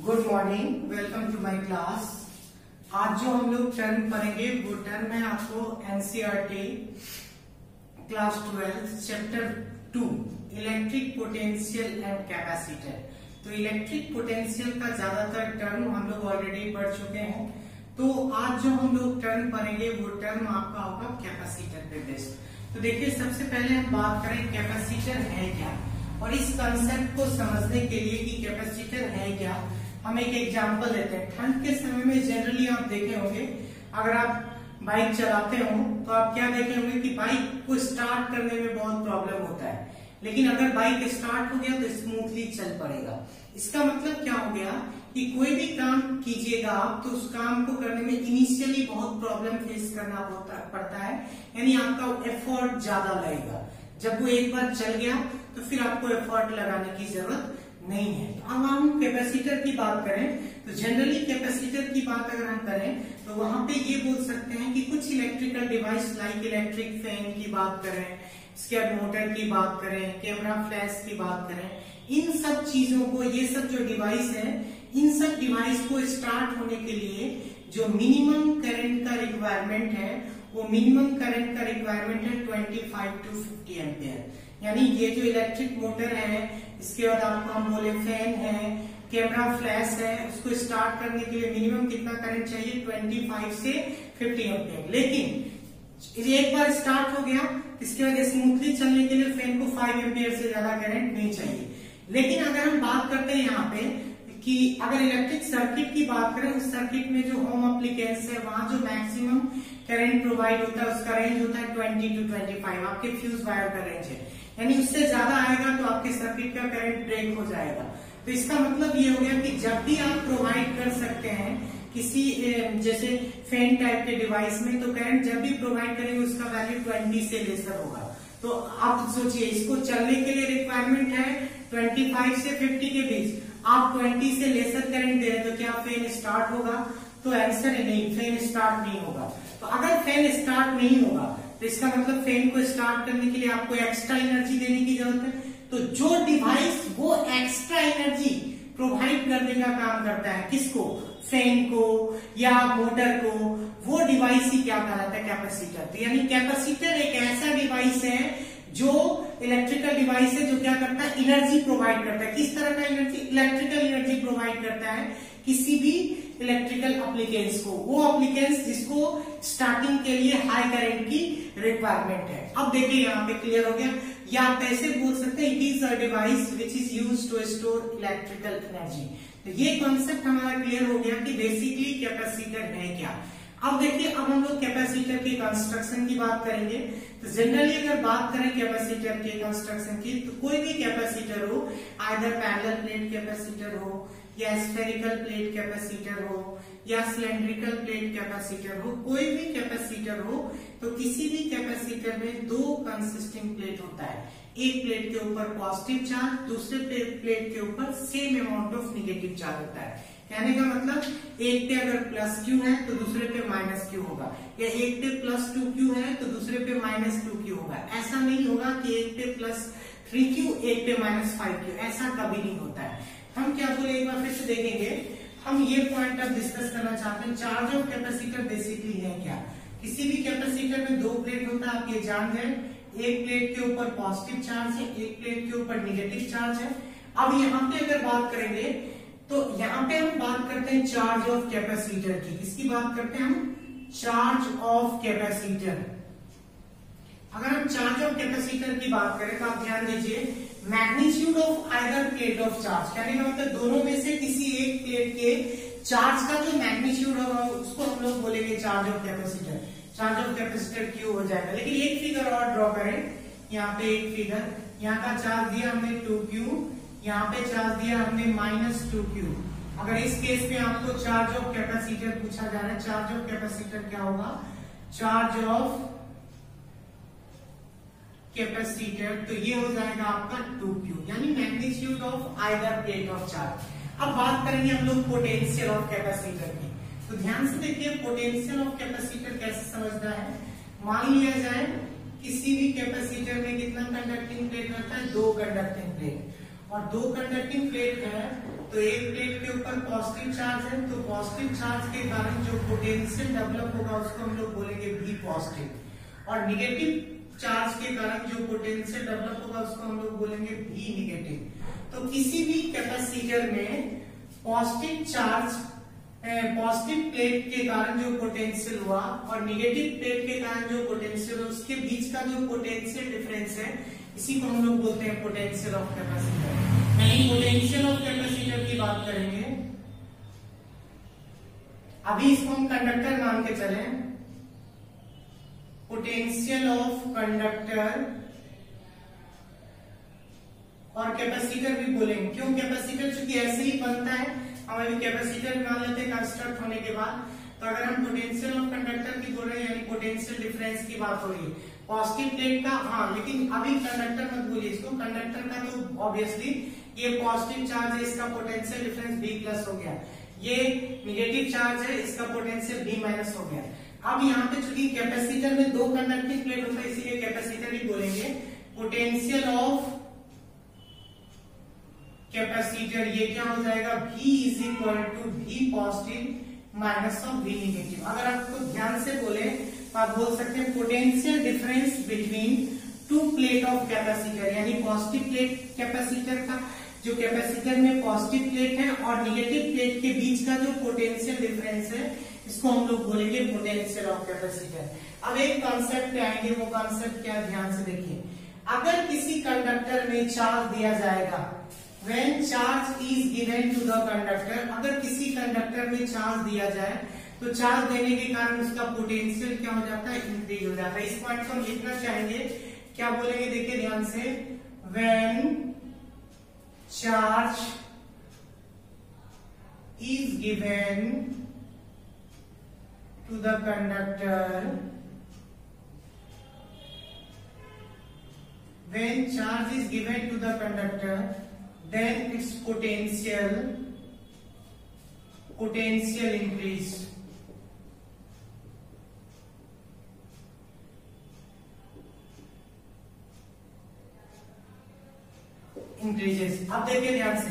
Good morning, welcome to my class. आज जो हम लोग टर्म पढ़ेंगे वो टर्म है आपको NCERT class 12 chapter 2 electric potential and capacitor. तो इलेक्ट्रिक पोटेंशियल का ज्यादातर टर्म हम लोग ऑलरेडी पढ़ चुके हैं। तो आज जो हम लोग टर्म पढ़ेंगे वो टर्म आपका होगा कैपेसिटर पे बेस्ड। तो देखिए, सबसे पहले हम बात करें कैपेसिटर है क्या, और इस कंसेप्ट को समझने के लिए कि कैपेसिटर है क्या हम एक एग्जांपल देते हैं। ठंड के समय में जनरली आप देखे होंगे, अगर आप बाइक चलाते हो तो आप क्या देखे होंगे कि बाइक को स्टार्ट करने में बहुत प्रॉब्लम होता है, लेकिन अगर बाइक स्टार्ट हो गया तो स्मूथली चल पड़ेगा। इसका मतलब क्या हो गया कि कोई भी काम कीजिएगा आप तो उस काम को करने में इनिशियली बहुत प्रॉब्लम फेस करना पड़ता है, यानी आपका एफर्ट ज्यादा लगेगा। जब वो एक बार चल गया तो फिर आपको एफर्ट लगाने की जरूरत नहीं है। तो अब हम कैपेसिटर की बात करें तो जनरली कैपेसिटर की बात अगर हम करें तो वहां पे ये बोल सकते हैं कि कुछ electrical device like electric fan की बात करें, इसके बाद मोटर की बात करें, कैमरा फ्लैश की बात करें, इन सब चीजों को, ये सब जो डिवाइस है, इन सब डिवाइस को स्टार्ट होने के लिए जो मिनिमम करंट का रिक्वायरमेंट है वो मिनिमम करंट का रिक्वायरमेंट है 25 to 50 एम्पियर। यानी ये जो इलेक्ट्रिक मोटर है, इसके बाद आपको हम बोले फैन है, कैमरा फ्लैश है, उसको स्टार्ट करने के लिए मिनिमम कितना करंट चाहिए 25 से 50 एम्पियर। लेकिन एक बार स्टार्ट हो गया, इसके बाद स्मूथली चलने के लिए फैन को 5 एम्पियर से ज्यादा करंट नहीं चाहिए। लेकिन अगर हम बात करते हैं यहाँ पे कि अगर इलेक्ट्रिक सर्किट की बात करें, उस सर्किट में जो होम एप्लीकेंस है वहां जो मैक्सिमम करंट प्रोवाइड होता है उसका रेंज होता है 20 to 25, आपके फ्यूज वायर का रेंज है। यानी उससे ज्यादा आएगा तो आपके सर्किट का करंट ब्रेक हो जाएगा। तो इसका मतलब ये हो गया कि जब भी आप प्रोवाइड कर सकते हैं किसी जैसे फैन टाइप के डिवाइस में, तो करंट जब भी प्रोवाइड करेंगे उसका वैल्यू 20 से लेसर होगा। तो आप सोचिए, इसको चलने के लिए रिक्वायरमेंट है 25 से 50 के बीच, आप 20 से लेसर करंट दे रहे तो क्या फैन स्टार्ट होगा? तो आंसर है नहीं, फैन स्टार्ट नहीं होगा। तो अगर फैन स्टार्ट नहीं होगा तो इसका मतलब फैन को स्टार्ट करने के लिए आपको एक्स्ट्रा एनर्जी देने की जरूरत है। तो जो डिवाइस वो एक्स्ट्रा एनर्जी प्रोवाइड करने का काम करता है, किसको? फैन को या मोटर को, वो डिवाइस ही क्या कहलाता है? कैपेसिटर। तो यानी कैपेसिटर एक ऐसा डिवाइस है जो इलेक्ट्रिकल डिवाइस है जो क्या करता है? एनर्जी प्रोवाइड करता है। किस तरह का एनर्जी? इलेक्ट्रिकल एनर्जी प्रोवाइड करता है किसी भी इलेक्ट्रिकल एप्लीकेंस को, वो एप्लीकेंस जिसको स्टार्टिंग के लिए हाई करंट की रिक्वायरमेंट है। अब देखिए यहाँ पे क्लियर हो गया, या आप ऐसे बोल सकते हैं it is a device which is used to store electrical energy. तो ये कॉन्सेप्ट हमारा क्लियर हो गया कि बेसिकली कैपेसिटर है क्या। अब देखिए, अब हम लोग कैपेसिटर के कंस्ट्रक्शन की बात करेंगे। तो जनरली अगर बात करें कैपेसिटर के कंस्ट्रक्शन की, तो कोई भी कैपेसिटर हो, आइदर पैरेलल प्लेट कैपेसिटर हो या स्फेरिकल प्लेट कैपेसिटर हो या सिलेंड्रिकल प्लेट कैपेसिटर हो, कोई भी कैपेसिटर हो, तो किसी भी कैपेसिटर में दो कंसिस्टिंग प्लेट होता है। एक प्लेट के ऊपर पॉजिटिव चार्ज, दूसरे प्लेट के ऊपर same amount of negative charge होता है। कहने का मतलब एक पे अगर प्लस क्यू है तो दूसरे पे माइनस क्यू होगा, या एक पे प्लस 2 क्यू है तो दूसरे पे माइनस 2 क्यू होगा। ऐसा नहीं होगा कि एक पे प्लस 3 क्यू एक पे माइनस 5 क्यू, ऐसा कभी नहीं होता है। हम क्या बोले, एक बार फिर से देखेंगे। हम ये पॉइंट अब डिस्कस करना चाहते हैं, चार्ज ऑफ कैपेसिटर बेसिकली है क्या। किसी भी कैपेसिटर में दो प्लेट होता है, आप ये जान गए। एक प्लेट के ऊपर पॉजिटिव चार्ज है, एक प्लेट के ऊपर निगेटिव चार्ज है। अब यहाँ पे अगर बात करेंगे तो यहाँ पे हम बात करते हैं चार्ज ऑफ कैपेसिटर की। किसकी बात करते हैं हम? Charge of capacitor. अगर हम चार्ज ऑफ कैपेसिटर की बात करें तो आप ध्यान दीजिए, magnitude of either plate of charge, कहने का मतलब दोनों में से किसी एक प्लेट के चार्ज का जो मैग्नीट्यूड होगा उसको हम लोग बोलेंगे charge of capacitor. Charge of capacitor Q हो जाएगा। लेकिन एक फिगर और ड्रॉ करें, यहाँ पे एक फिगर, यहाँ का चार्ज दिया हमने 2Q, यहाँ पे चार्ज दिया हमने -2Q। अगर इस केस में आपको चार्ज ऑफ कैपेसिटर पूछा जा रहा है, चार्ज ऑफ कैपेसिटर क्या होगा? चार्ज ऑफ कैपेसिटर, तो ये हो जाएगा आपका 2Q, यानी magnitude of either plate of charge. अब बात करेंगे हम लोग पोटेंशियल ऑफ कैपेसिटर की। तो ध्यान से देखिए, पोटेंशियल ऑफ कैपेसिटर कैसे समझना है। मान लिया जाए किसी भी कैपेसिटर में कितना कंडक्टिंग प्लेट रहता है? 2 कंडक्टिंग प्लेट, और 2 कंडक्टिंग प्लेट है तो एक प्लेट के ऊपर अगर पॉजिटिव चार्ज है तो पॉजिटिव चार्ज के कारण जो पोटेंशियल डेवलप होगा उसको हम लोग बोलेंगे V पॉजिटिव, और निगेटिव चार्ज के कारण जो पोटेंशियल डेवलप होगा उसको हम लोग बोलेंगे V निगेटिव। तो किसी भी कैपेसिटर में पॉजिटिव चार्ज पॉजिटिव प्लेट के कारण जो पोटेंशियल हुआ और निगेटिव प्लेट के कारण जो पोटेंशियल हुआ उसके बीच का जो पोटेंशियल डिफरेंस है इसी को हम लोग बोलते हैं पोटेंशियल ऑफ कैपेसिटर। यानी पोटेंशियल ऑफ कैपेसिटर की बात करेंगे, अभी इसको हम कंडक्टर मान के चलें, पोटेंशियल ऑफ कंडक्टर और कैपेसिटर भी बोलेंगे। क्यों कैपेसिटर, चूंकि ऐसे ही बनता है, हम अभी कैपेसिटर मान लेते हैं कंस्ट्रक्ट होने के बाद। तो अगर हम पोटेंशियल ऑफ कंडक्टर की बोल रहे हैं यानी पोटेंशियल डिफरेंस की बात हो रही है पॉजिटिव प्लेट का, हाँ, लेकिन अभी कंडक्टर मत भूलिए इसको, कंडक्टर का तो ऑब्वियसली ये पॉजिटिव चार्ज है, इसका पोटेंशियल डिफरेंस B प्लस हो गया, ये निगेटिव चार्ज है, इसका पोटेंशियल B माइनस हो गया। अब यहाँ पे चूंकि कैपेसिटर में दो कंडक्टिंग प्लेट होता है इसीलिए कैपेसिटर ही बोलेंगे। पोटेंशियल ऑफ कैपेसिटर ये क्या हो जाएगा, V is equal to V positive minus of V negative. अगर आपको ध्यान से बोले तो आप बोल सकते हैं potential difference between two plate of capacitor, यानी पॉजिटिव प्लेट कैपेसिटर का जो कैपेसिटर में पॉजिटिव प्लेट है और निगेटिव प्लेट के बीच का जो पोटेंशियल डिफरेंस है इसको हम लोग बोलेंगे पोटेंशियल ऑफ कैपेसिटर। अब एक कॉन्सेप्ट आएंगे, वो कॉन्सेप्ट क्या, ध्यान से देखिए। अगर किसी कंडक्टर में चार्ज दिया जाएगा, when charge is given to the conductor, अगर किसी कंडक्टर में चार्ज दिया जाए तो चार्ज देने के कारण उसका पोटेंशियल क्या हो जाता है, इंक्रीज हो जाता है। इस पॉइंट को हम लिखना चाहेंगे, क्या बोलेंगे, देखिए ध्यान से, when charge is given to the conductor, when charge is given to the conductor, then its potential increase. Increases. अब देखिए ध्यान से,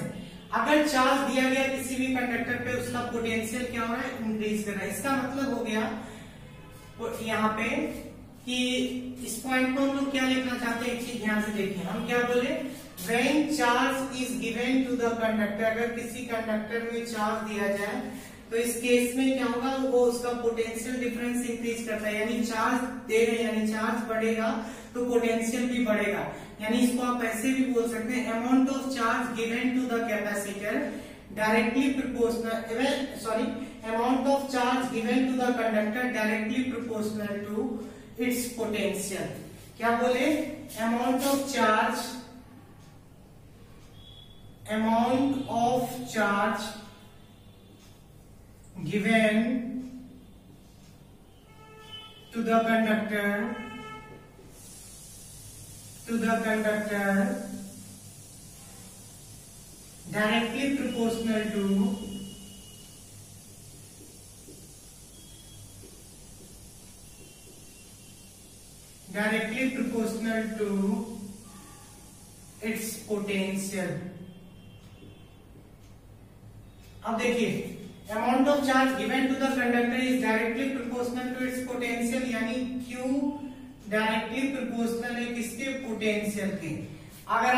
अगर चार्ज दिया गया किसी भी कंडक्टर पे उसका पोटेंशियल क्या हो रहा है, इंक्रीज कर रहा है। इसका मतलब हो गया यहाँ पे कि इस पॉइंट को हम लोग क्या लिखना चाहते हैं, एक चीज ध्यान से देखिए, हम क्या बोले, when charge is given to the conductor, अगर किसी कंडक्टर में चार्ज दिया जाए तो इस केस में क्या होगा, वो उसका पोटेंशियल डिफरेंस इंक्रीज करता है, यानी चार्ज दे रहे यानी चार्ज बढ़ेगा तो पोटेंशियल भी बढ़ेगा। यानी इसको आप ऐसे भी बोल सकते हैं, amount of charge given to the capacitor directly proportional, sorry, amount of charge given to the conductor directly proportional to its potential. क्या बोले, amount of charge given to the conductor directly proportional to its potential। अब देखिए, amount of charge given to the conductor is directly proportional to its potential, यानी Q directly proportional है किसके, potential के। अगर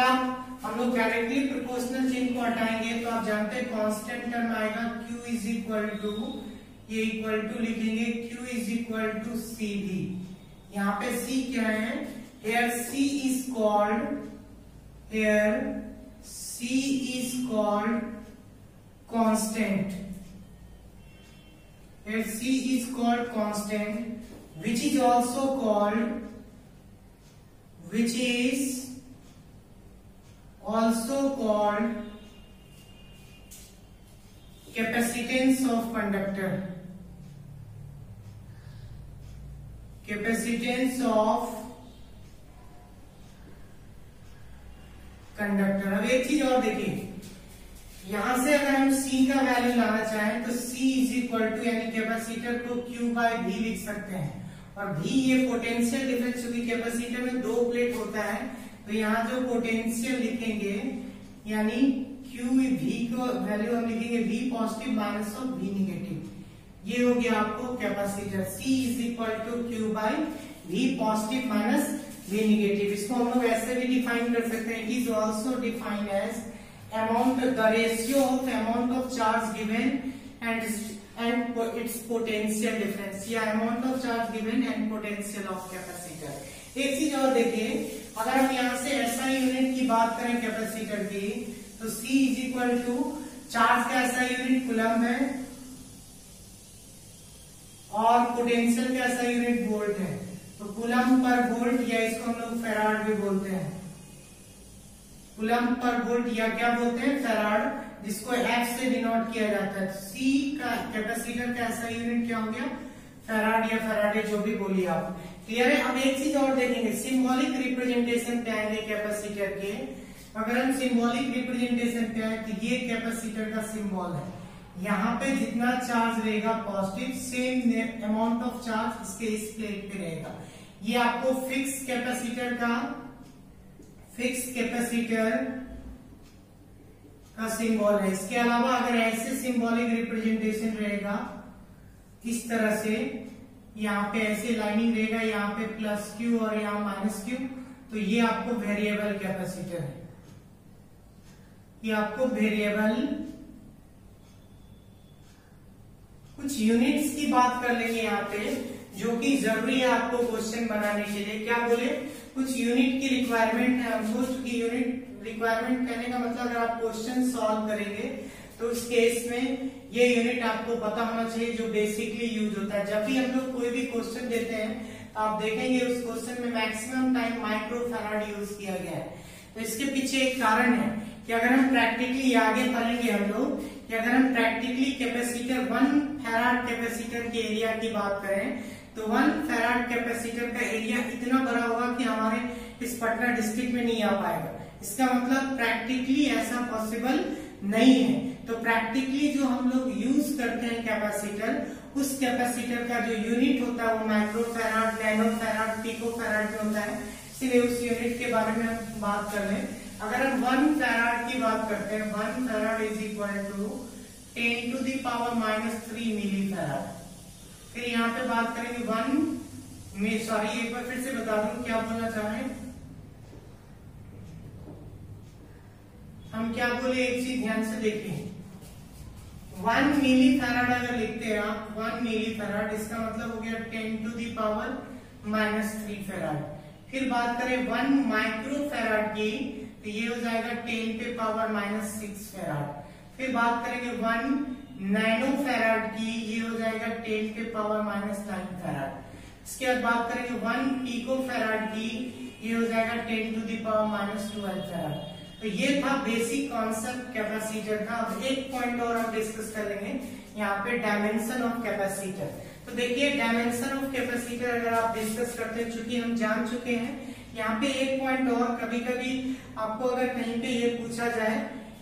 हम लोग डायरेक्टली प्रोपोर्शनल चिन्ह को हटाएंगे तो आप जानते हैं कांस्टेंट टर्म आएगा, Q इज इक्वल टू, ये इक्वल टू लिखेंगे, Q is equal to CV। यहाँ पे C क्या है, here C is called constant, here C is called constant, which is also called capacitance of conductor, अब एक चीज और देखिए, यहां से अगर हम C का वैल्यू लाना चाहें तो C इज इक्वल टू, यानी कैपेसिटर को Q बाय V लिख सकते हैं, और V ये पोटेंशियल डिफरेंस, क्योंकि कैपेसिटर में दो प्लेट होता है तो यहाँ जो पोटेंशियल लिखेंगे यानी क्यू वी को वैल्यू हम लिखेंगे V positive minus of V negative. ये हो गया आपको capacitor C is equal to Q by V positive minus V negative. इसको हम लोग ऐसे भी डिफाइन कर सकते हैं, it is also defined as amount the ratio of amount of charge given and its potential difference, या amount of charge given and potential of capacitor। एक चीज और देखिए, अगर हम यहाँ से SI यूनिट की बात करें कैपेसिटर की, तो C is equal to charge का SI यूनिट कूलम्ब है और पोटेंशियल का SI यूनिट वोल्ट है। तो कूलम्ब पर वोल्ट, या इसको हम लोग फेराड भी बोलते हैं, कूलम्ब पर वोल्ट या क्या बोलते हैं फेराड, जिसको F से डिनोट किया जाता है। C का कैपेसिटर का ऐसा यूनिट क्या हो गया फेराड या फेराडे, जो भी बोलिए आप। क्लियर है। अब एक चीज और देखेंगे, सिंबॉलिक रिप्रेजेंटेशन पे आएंगे कैपेसिटर के। अगर हम सिंबॉलिक रिप्रेजेंटेशन पे आए तो ये कैपेसिटर का सिंबल है, यहाँ पे जितना चार्ज रहेगा positive, same amount of charge इसके इस प्लेट पे रहेगा। ये आपको फिक्स कैपेसिटर का सिंबल है। इसके अलावा अगर ऐसे सिंबॉलिक रिप्रेजेंटेशन रहेगा इस तरह से, यहाँ पे ऐसे लाइनिंग रहेगा, यहाँ पे प्लस क्यू और यहाँ माइनस क्यू, तो ये आपको वेरिएबल कैपेसिटर है। ये आपको वेरिएबल, कुछ यूनिट्स की बात कर लेंगे यहाँ पे, जो कि जरूरी है आपको क्वेश्चन बनाने के लिए। क्या बोले, कुछ यूनिट की रिक्वायरमेंट है हमको, क्योंकि यूनिट रिक्वायरमेंट कहने का मतलब अगर आप क्वेश्चन सॉल्व करेंगे तो उस केस में ये यूनिट आपको पता होना चाहिए, जो बेसिकली यूज होता है। जब भी हम लोग कोई भी क्वेश्चन देते हैं तो आप देखेंगे उस क्वेश्चन में मैक्सिमम टाइम माइक्रोफैराड यूज किया गया है। तो इसके पीछे एक कारण है कि अगर हम प्रैक्टिकली आगे पढ़ेंगे हम लोग, कि अगर हम प्रैक्टिकली कैपेसिटर 1 फैराड कैपेसिटर के एरिया की बात करें तो 1 फैराड कैपेसिटर का एरिया इतना बड़ा होगा कि हमारे इस पटना डिस्ट्रिक्ट में नहीं आ पाएगा। इसका मतलब प्रैक्टिकली ऐसा पॉसिबल नहीं है। तो प्रैक्टिकली जो हम लोग यूज करते हैं कैपेसिटर, उस कैपेसिटर का जो यूनिट होता है वो माइक्रोफैराड, नैनोफैराड, पिकोफैराड में होता है। इसीलिए उस यूनिट के बारे में हम बात कर लें। अगर हम 1 फैराड की बात करते हैं, 1 farad is equal to 10 to the power -3 milli farad. फिर यहाँ पे बात करेंगे 1 में, सॉरी एक बार फिर से बता दूं क्या बोलना चाह रहे हैं हम, क्या बोले एक चीज ध्यान से देखिए। 1 मिली फैराड अगर लिखते हैं आप, 1 मिली फैराड, इसका मतलब हो गया 10 टू दी पावर -3 फैराड। फिर बात करें 1 माइक्रो फैराड की, तो ये हो जाएगा 10 पे पावर -6 फैराड। फिर बात करेंगे 1 नैनो फैराड की, ये हो जाएगा 10 पे पावर -9 फैराड। इसके बाद बात करेंगे 1 पिको फैराड की, ये हो जाएगा 10 टू दी पावर -12 फैराड। तो ये था बेसिक कॉन्सेप्ट कैपेसिटर का। अब एक पॉइंट और हम डिस्कस कर लेंगे यहाँ पे, डायमेंशन ऑफ कैपेसिटर। तो देखिए डायमेंशन ऑफ कैपेसिटर अगर आप डिस्कस करते हैं, चूंकि हम जान चुके हैं, यहाँ पे एक पॉइंट और, कभी कभी आपको अगर कहीं पे ये पूछा जाए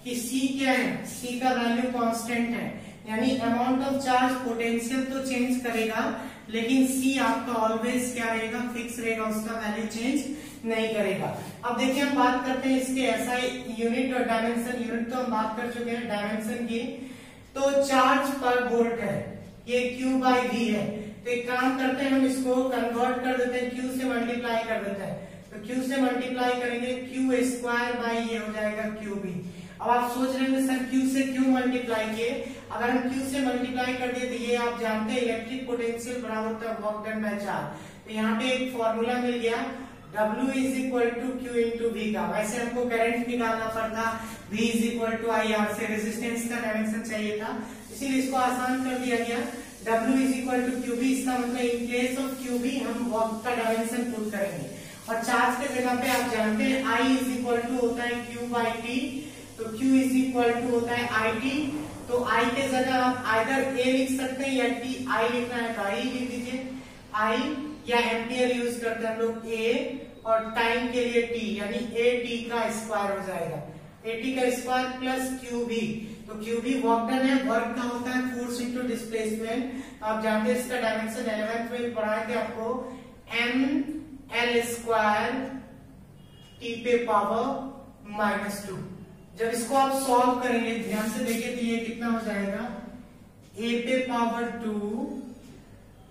कि C क्या है, C का वैल्यू कांस्टेंट है, यानी अमाउंट ऑफ चार्ज पोटेंशियल तो चेंज करेगा लेकिन C आपका ऑलवेज क्या रहेगा, फिक्स रहेगा, उसका वैल्यू चेंज नहीं करेगा। अब देखिए हम बात करते हैं इसके SI यूनिट और डायमेंशन यूनिट, तो हम बात कर चुके हैं डायमेंशन की। तो चार्ज पर वोल्ट है, ये Q/V है। तो एक काम करते हैं, हम इसको कन्वर्ट कर देते हैं, Q से मल्टीप्लाई कर देते हैं। तो Q से मल्टीप्लाई करेंगे, Q² ये हो जाएगा QV। अब आप सोच रहे हैं सर Q से क्यों मल्टीप्लाई किए। अगर हम Q से मल्टीप्लाई कर दिए तो ये आप जानते हैं इलेक्ट्रिक पोटेंशियल बराबर होता है वर्क डन बाय चार्ज। तो यहाँ पे एक फॉर्मूला मिल गया, W is equal to Q into V का। वैसे हमको करंट निकालना पड़ता, V is equal to IR से रेजिस्टेंस का डायमेंशन चाहिए था, इसीलिए इसको आसान कर दिया गया। W is equal to QV, इसका मतलब इन प्लेस ऑफ QV हम वर्क का डायमेंशन पुट करेंगे। और चार्ज के जगह पे आप जानते हैं I इज इक्वल टू होता है Q/T, तो Q इज इक्वल टू होता है IT। तो I के जगह आप आइदर A लिख सकते हैं या T, I लिखना है तो I लिख दीजिए, I, या एम्पियर यूज करते हैं हम लोग A, और टाइम के लिए T, यानी AT का स्क्वायर हो जाएगा, AT का स्क्वायर प्लस QV। तो QV वर्क डन है, वर्क का होता है फोर्स इंटू डिस्प्लेसमेंट। आप जानते हैं इसका डायमेंशन 11th में पढ़ाए थे आपको, mL² T पे पावर -2। जब इसको आप सॉल्व करेंगे ध्यान से देखिए तो ये कितना हो जाएगा, a पे पावर 2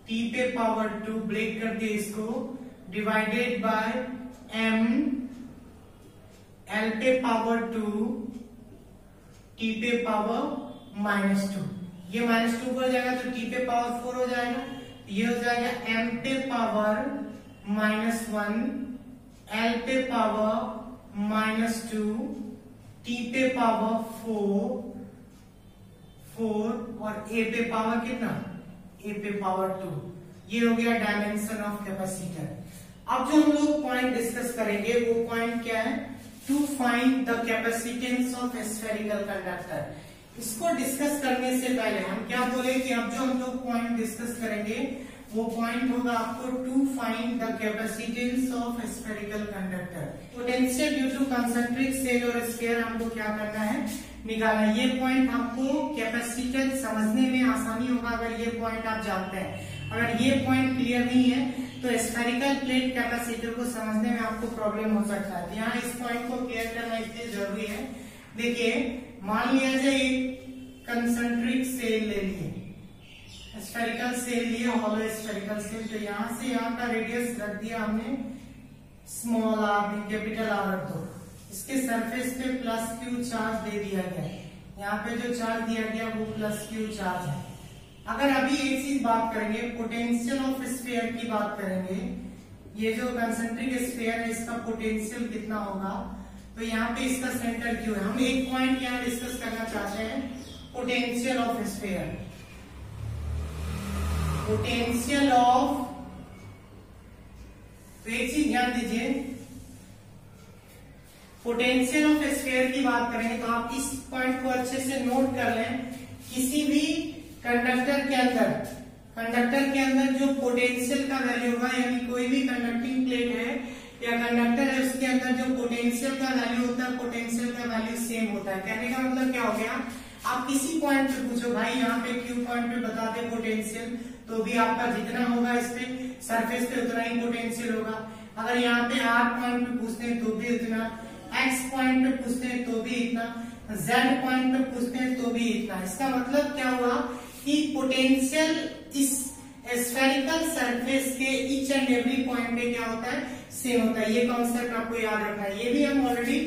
t पे पावर 2 ब्रेक कर दिए इसको, डिवाइडेड बाय m l पे पावर 2 t पे पावर -2। ये -2 हो जाएगा तो t पे पावर 4 हो जाएगा, ये हो जाएगा m पे पावर -1 l पे पावर -2 t पे पावर 4 और a पे पावर कितना, a पे पावर 2। ये हो गया डायमेंशन ऑफ कैपेसिटर। अब जो हम लोग पॉइंट डिस्कस करेंगे वो पॉइंट क्या है, to find the capacitance of spherical conductor. इसको डिस्कस करने से पहले हम क्या बोले कि अब जो हम लोग पॉइंट डिस्कस करेंगे वो पॉइंट होगा आपको to find the capacitance of spherical conductor. Potential due to concentric shell और स्फीयर हमको क्या करना है, निकालना। ये पॉइंट हमको कैपेसिटर समझने में आसानी होगा अगर ये पॉइंट आप जानते हैं। अगर ये पॉइंट क्लियर नहीं है तो स्फेरिकल प्लेट कैपेसिटर को समझने में आपको प्रॉब्लम हो सकता है। यहाँ इस पॉइंट को क्लियर करना इसलिए जरूरी है। देखिए मान लिया जाए एक कंसेंट्रिक सेल ले लिए, स्फेरिकल सेल लिए, हॉलो स्फेरिकल सेल। तो यहाँ से यहाँ का रेडियस रख दिया हमने स्मॉल आर, कैपिटल आर रख दो। इसके सरफेस पे +q चार्ज दे दिया गया, यहाँ पे जो चार्ज दिया गया वो +q चार्ज है। अगर अभी एक चीज बात करेंगे, पोटेंशियल ऑफ स्फीयर की बात करेंगे, ये जो कंसेंट्रिक स्फीयर है इसका पोटेंशियल कितना होगा, तो यहाँ पे इसका सेंटर क्यों है। हम एक पॉइंट यहाँ डिस्कस करना चाहते हैं, potential of sphere. Potential of, तो एक चीज ध्यान दीजिए, पोटेंशियल ऑफ स्फीयर की बात करेंगे तो आप इस पॉइंट को अच्छे से नोट कर लें। किसी भी कंडक्टर के अंदर जो पोटेंशियल का वैल्यू होगा, यानी कोई भी कंडक्टिंग प्लेट है या कंडक्टर है उसके अंदर जो पोटेंशियल का वैल्यू होता है, पोटेंशियल का वैल्यू सेम होता है। कहने का मतलब क्या हो गया, आप किसी पॉइंट पे पूछो भाई यहाँ पे Q पॉइंट पे बता दे पोटेंशियल, तो भी आपका जितना होगा इस पे सरफेस पे उतना ही पोटेंशियल होगा। अगर यहाँ पे R पॉइंट पे पूछते हैं तो भी उतना, X पॉइंट पे पूछते हैं तो भी इतना, Z पॉइंट पे पूछते हैं तो भी इतना। इसका मतलब क्या हुआ कि पोटेंशियल इस स्फेरिकल सरफेस के ईच एंड एवरी पॉइंट पे क्या होता है, सेम होता है। ये कॉन्सेप्ट आपको याद रखना है। ये भी हम ऑलरेडी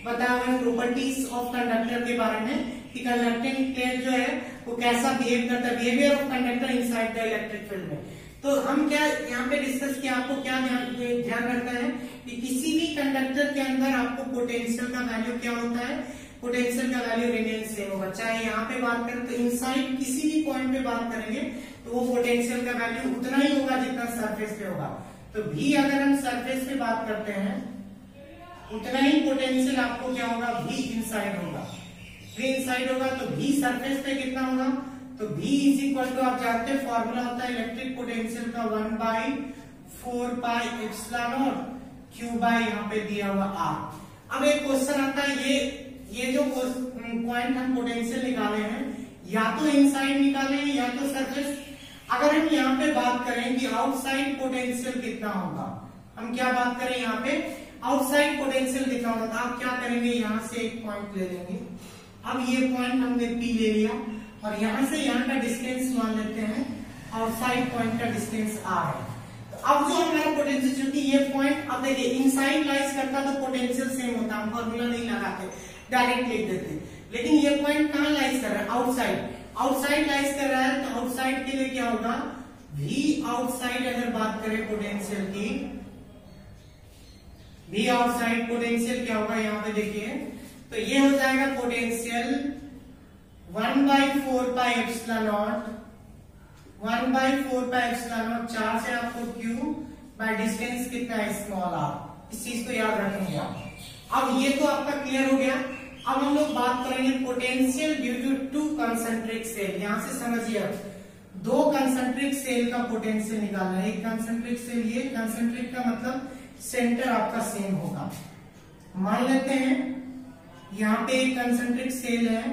बताया हुआ प्रॉपर्टीज ऑफ कंडक्टर के बारे में कि कंडक्टिंग प्लेट जो है वो कैसा बिहेव करता है, behaviour of conductor inside the electric field में। तो हम क्या यहाँ पे डिस्कस किया, आपको क्या ध्यान रखना है कि किसी भी कंडक्टर के अंदर आपको पोटेंशियल का वैल्यू क्या होता है, पोटेंशियल का वैल्यू रिमेन सेम होगा। चाहे यहाँ पे बात करें तो इनसाइड किसी भी पॉइंट पे बात करेंगे तो वो पोटेंशियल का वैल्यू उतना ही होगा जितना सरफेस पे होगा। तो भी अगर हम सरफेस पे बात करते हैं उतना ही पोटेंशियल आपको क्या होगा, भी इनसाइड होगा। भी इनसाइड होगा तो भी सरफेस पे कितना होगा, तो V इज इक्वल टू, आप जानते हैं फॉर्मूला होता है इलेक्ट्रिक पोटेंशियल का 1/4πε0 Q बाय यहाँ पे दिया हुआ R। अब एक क्वेश्चन आता है, ये जो पॉइंट हम पोटेंशियल निकाले हैं या तो इनसाइड निकाले हैं या तो सरफेस। अगर हम यहाँ पे बात करें कि आउटसाइड पोटेंशियल कितना होगा, हम क्या बात करें यहाँ पे आउटसाइड पोटेंशियल कितना होगा, तो आप क्या करेंगे, यहाँ से एक पॉइंट ले लेंगे। अब ये पॉइंट हमने P ले लिया और यहाँ से यहाँ का डिस्टेंस मान लेते हैं, आउटसाइड पॉइंट का डिस्टेंस R है। तो अब जो हमारा पोटेंशियल, चूंकि ये पॉइंट अब देखिए इनसाइड लाइज करता तो पोटेंशियल सेम होता, हम फॉर्मूला नहीं लगाते, डायरेक्ट लिख देते। लेकिन ये पॉइंट कहाँ लाइज कर रहा है, आउटसाइड लाइज कर रहा है। तो आउटसाइड के लिए क्या होगा, V आउटसाइड अगर बात करें पोटेंशियल की, V आउटसाइड पोटेंशियल क्या होगा, यहाँ पे देखिए तो ये हो जाएगा पोटेंशियल 1/4πε0, 1/4πε0 4 से आपको Q बाय डिस्टेंस कितना है, स्मॉल r। इस चीज को याद रखेंगे आप। अब ये तो आपका क्लियर हो गया। अब हम लोग बात करेंगे potential due to two concentric shell. यहां से समझिए, दो कंसेंट्रिक सेल का पोटेंशियल निकालना है। एक कंसेंट्रिक सेल, ये कंसेंट्रिक का मतलब सेंटर आपका सेम होगा। मान लेते हैं यहाँ पे एक कंसेंट्रिक सेल है,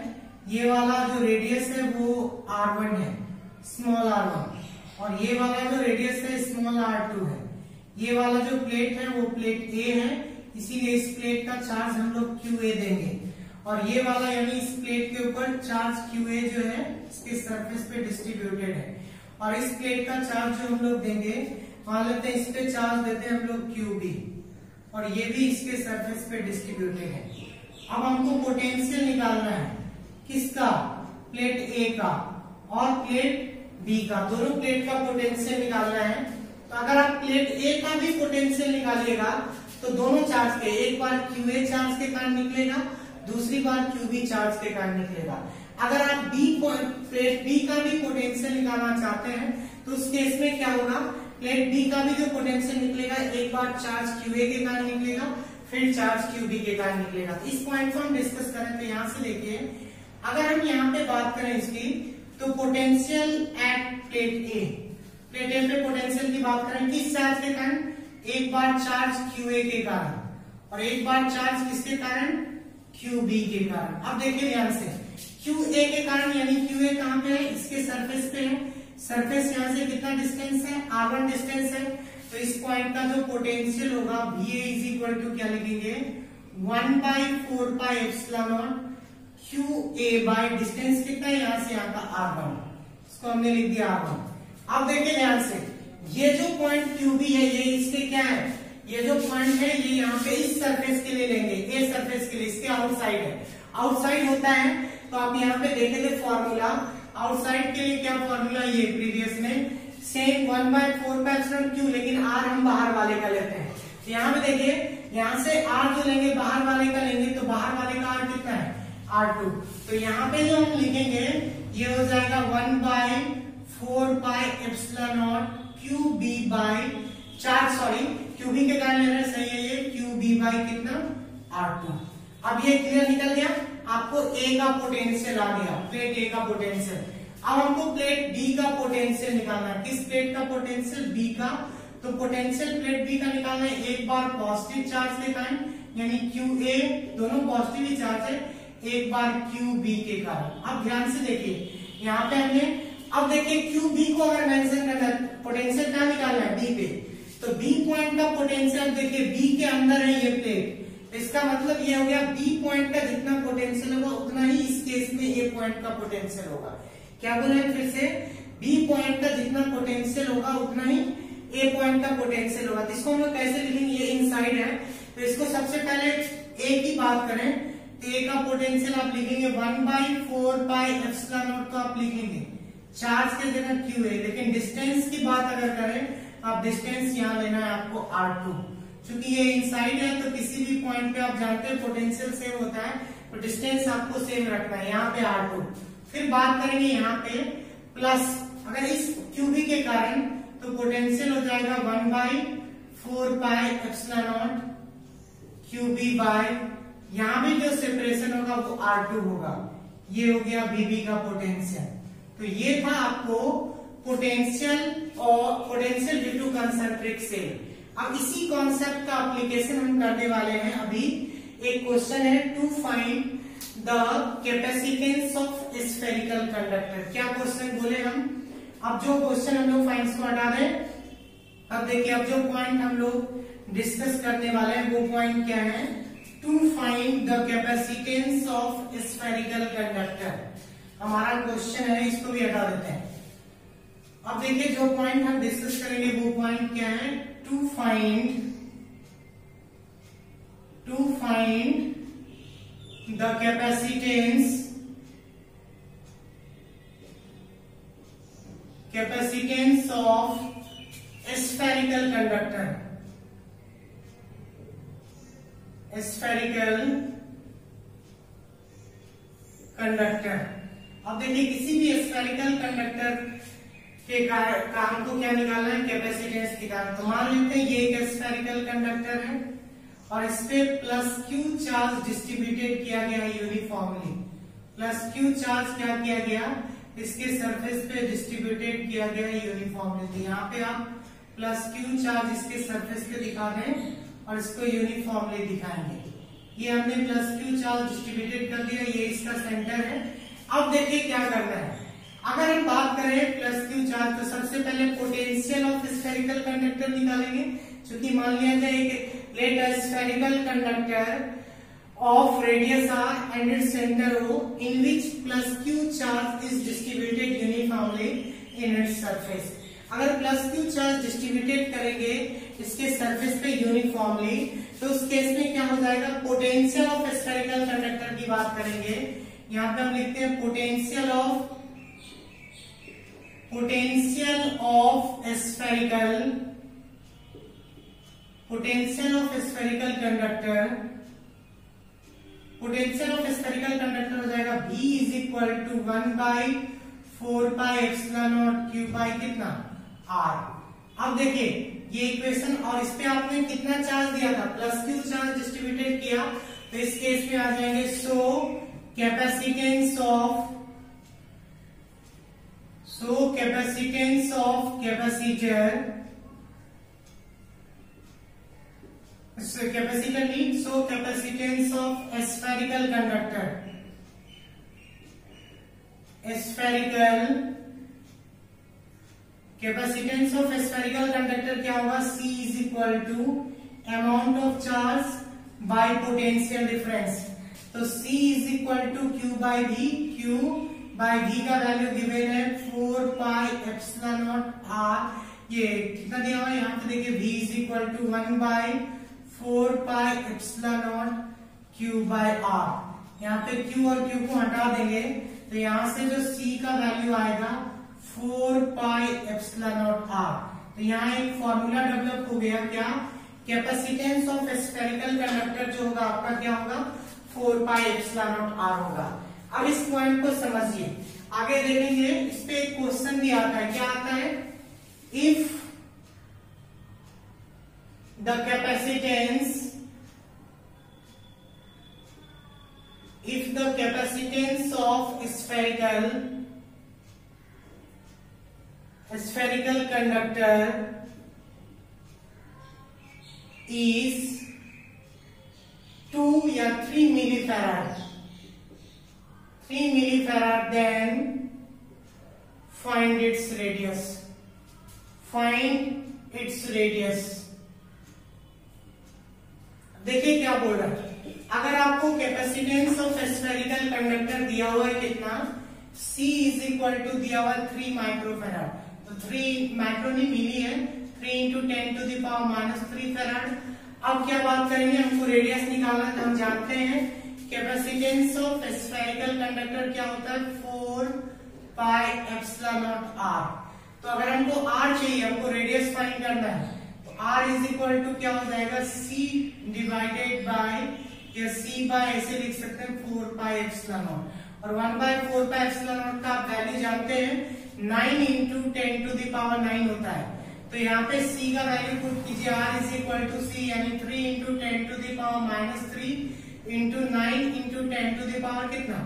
ये वाला जो रेडियस है वो R1 है, स्मॉल r1, और ये वाला जो रेडियस है स्मॉल r2 है। ये वाला जो प्लेट है वो प्लेट A है, इसीलिए इस प्लेट का चार्ज हम लोग QA देंगे। और ये वाला यानी इस प्लेट के ऊपर चार्ज QA जो है इसके सरफेस पे डिस्ट्रीब्यूटेड है, और इस प्लेट का चार्ज जो हम लोग देंगे, मान लेते हैं इस पे चार्ज देते हैं हम लोग QB, और ये भी इसके सरफेस पे डिस्ट्रीब्यूटेड है। अब हमको पोटेंशियल निकालना है किसका, प्लेट A का और प्लेट B का, दोनों प्लेट का पोटेंशियल निकालना है। तो अगर आप प्लेट A का भी पोटेंशियल निकालिएगा तो दोनों चार्ज के, एक बार QA चार्ज के कारण निकलेगा, दूसरी बार QB चार्ज के कारण निकलेगा। अगर आप प्लेट B का भी पोटेंशियल निकालना चाहते हैं तो उस केस में क्या होगा, प्लेट B का भी जो पोटेंशियल निकलेगा, एक बार चार्ज QA के कारण निकलेगा, फिर चार्ज QB के कारण निकलेगा। तो इस पॉइंट को हम डिस्कस करें तो यहाँ से देखिए, अगर हम यहाँ पे बात करें इसकी, तो पोटेंशियल एट प्लेट A पे पोटेंशियल की बात करें किस चार्ज के कारण, एक बार चार्ज QA के कारण और एक बार चार्ज किसके कारण, QB के कारण। अब देखिए ध्यान से, QA के कारण यानी QA कहाँ पे है, इसके सरफेस पे है, सरफेस यहाँ से कितना डिस्टेंस है, R1 डिस्टेंस है। तो इस पॉइंट का जो पोटेंशियल होगा VA इज इक्वल टू क्या लिखेंगे, 1/4πε0 QA बाय डिस्टेंस कितना है यहाँ से यहाँ का R1, इसको हमने लिख दिया R1। अब देखिए ध्यान से, ये जो पॉइंट QB है ये इसके क्या है, ये जो पॉइंट है ये यहाँ पे इस सरफेस के लिए लेंगे, ए सरफेस के लिए, इसके आउटसाइड है, आउटसाइड होता है। तो आप यहाँ पे देखे थे फॉर्मूला, आउटसाइड के लिए क्या फॉर्मूला, ये प्रीवियस में सेम 1/4π∗Q, लेकिन R हम बाहर वाले का लेते हैं। तो यहाँ पे देखिए, यहाँ से R जो लेंगे बाहर वाले का लेंगे, तो बाहर वाले का R कितना है, R2। तो यहाँ पे जो हम लिखेंगे ये हो जाएगा 1/4πε0 QB by charge, sorry QB के कारण ले रहे हैं, सही है ये, QB बाय कितना, R2। अब ये क्लियर निकल गया, आपको A का पोटेंशियल आ गया, प्लेट A का पोटेंशियल। अब हमको प्लेट B का पोटेंशियल निकालना है, किस प्लेट का पोटेंशियल, B का। तो पोटेंशियल प्लेट B का निकालना है, एक बार पॉजिटिव चार्ज के कारण यानी QA, दोनों पॉजिटिव ही चार्ज है, एक बार QB के कारण। अब ध्यान से देखिए यहाँ पे हमने, अब देखिए QB को अगर मेंशन करना है, पोटेंशियल क्या निकालना है, B पे, तो B पॉइंट का पोटेंशियल देखिए B के अंदर है ये प्लेट, इसका मतलब ये हो गया B पॉइंट का जितना पोटेंशियल होगा उतना ही इस केस में A पॉइंट का पोटेंशियल होगा। क्या बोले फिर से, B पॉइंट का जितना पोटेंशियल होगा उतना ही A पॉइंट का पोटेंशियल होगा। तो इसको हम लोग कैसे लिखेंगे, ये इनसाइड है, तो इसको सबसे पहले A की बात करें तो A का पोटेंशियल आप लिखेंगे 1/4πε0, तो आप लिखेंगे चार्ज के जगह QA, लेकिन डिस्टेंस की बात अगर करें, आप डिस्टेंस यहाँ लेना है आपको R2, क्योंकि ये इनसाइड है तो किसी भी पॉइंट पे आप जानते हैं पोटेंशियल सेम होता है, तो डिस्टेंस आपको सेम रखना है, यहाँ पे R2। फिर बात करेंगे यहाँ पे प्लस, अगर इस QB के कारण तो पोटेंशियल हो जाएगा 1/4πε0 QB बाय, यहाँ भी जो सेपरेशन होगा वो R2 होगा, ये हो गया BB का पोटेंशियल। तो ये था आपको पोटेंशियल और potential due to concentric cell. अब इसी कॉन्सेप्ट का एप्लीकेशन हम करने वाले हैं। अभी एक क्वेश्चन है, to find the capacitance of spherical conductor. क्या क्वेश्चन बोले हम, अब जो क्वेश्चन हम लोग फाइंड को हटा दें। अब देखिए, अब जो पॉइंट हम लोग डिस्कस करने वाले हैं वो पॉइंट क्या है, to find the capacitance of spherical conductor. हमारा क्वेश्चन है, इसको भी हटा देते हैं। अब देखिए जो पॉइंट हम डिस्कस करेंगे वो पॉइंट क्या है, to find the capacitance of spherical conductor. अब देखिए किसी भी स्फेरिकल कंडक्टर के कारण को क्या निकालना है, कैपेसिटेंस निकालना। तो मान लेते हैं ये एक स्फेरिकल कंडक्टर है और इस पे +Q चार्ज डिस्ट्रीब्यूटेड किया गया है यूनिफॉर्मली। +Q चार्ज क्या किया गया, इसके सरफेस पे डिस्ट्रीब्यूटेड किया गया है यूनिफॉर्मली। तो यहाँ पे आप +Q चार्ज इसके सरफेस पे दिखा दें और इसको यूनिफॉर्मली दिखाएंगे। ये हमने +Q चार्ज डिस्ट्रीब्यूटेड कर दिया, ये इसका सेंटर है। अब देखिए क्या करना है, अगर हम बात करें +Q चार्ज तो सबसे पहले पोटेंशियल ऑफ स्फेरिकल कंडक्टर निकालेंगे। क्योंकि मान लिया जाए let a spherical conductor of radius r and its center O in which plus q charge is distributed uniformly in its surface। अगर प्लस क्यू चार्ज डिस्ट्रीब्यूटेड करेंगे इसके सरफेस पे uniformly तो उस केस में क्या हो जाएगा, पोटेंशियल ऑफ स्फेरिकल कंडक्टर की बात करेंगे। यहाँ पे हम लिखते हैं potential of spherical conductor. Potential of spherical conductor हो जाएगा V is equal to 1/4 pi epsilon naught Q by कितना R। अब देखिए ये इक्वेशन, और इस पे आपने कितना चार्ज दिया था, प्लस क्यू चार्ज डिस्ट्रीब्यूटेड किया, तो इस केस में आ जाएंगे so capacitance of capacitor mean so capacitance of spherical conductor. Capacitance of spherical conductor क्या होगा, C is equal to amount of charge by potential difference. तो C is equal to Q by V। Q by V का value given है 4 pi epsilon not R। ये कितना दिया हुआ है यहाँ पे देखिए, V is equal to 1/4 pi epsilon naught Q by R। यहाँ पे Q और Q को हटा देंगे तो यहाँ से जो C का वैल्यू आएगा 4 पाई एप्सिलॉन नॉट R। तो यहाँ एक फॉर्मूला डेवलप हो गया, क्या, कैपेसिटेंस ऑफ स्फेरिकल कंडक्टर जो होगा आपका क्या होगा, 4 पाई एप्सिलॉन नॉट R होगा। अब इस पॉइंट को समझिए, आगे देखेंगे। इस पे एक क्वेश्चन भी आता है, क्या आता है, if the capacitance of spherical conductor is 2 या 3 millifarad, then find its radius। देखिए क्या बोल रहा है, अगर आपको कैपेसिटेंस ऑफ स्फेरिकल कंडक्टर दिया हुआ है कितना, C इज इक्वल टू दिया हुआ 3 माइक्रोफैराड। तो 3 माइक्रो नहीं मिली है, 3 इंटू 10⁻³ फैराड। अब क्या बात करेंगे, हमको रेडियस निकालना है। हम जानते हैं कैपेसिटेंस ऑफ स्फेरिकल कंडक्टर क्या होता है, 4 पाई एप्सिलॉन नॉट R। तो अगर हमको R चाहिए, हमको रेडियस फाइंड करना है, तो R इज इक्वल टू क्या हो जाएगा, C डिवाइडेड बाय, या C बाय ऐसे लिख सकते हैं 4 पाई एप्सिलॉन नॉट। और 1/4 पाई एप्सिलॉन नॉट का आप वैल्यू जानते हैं 9 इंटू 10⁹ होता है। तो यहाँ पे C का वैल्यू पुट कीजिए, R is equal to C यानी 3 इंटू 10⁻³ इंटू 9 इंटू 10⁻ कितना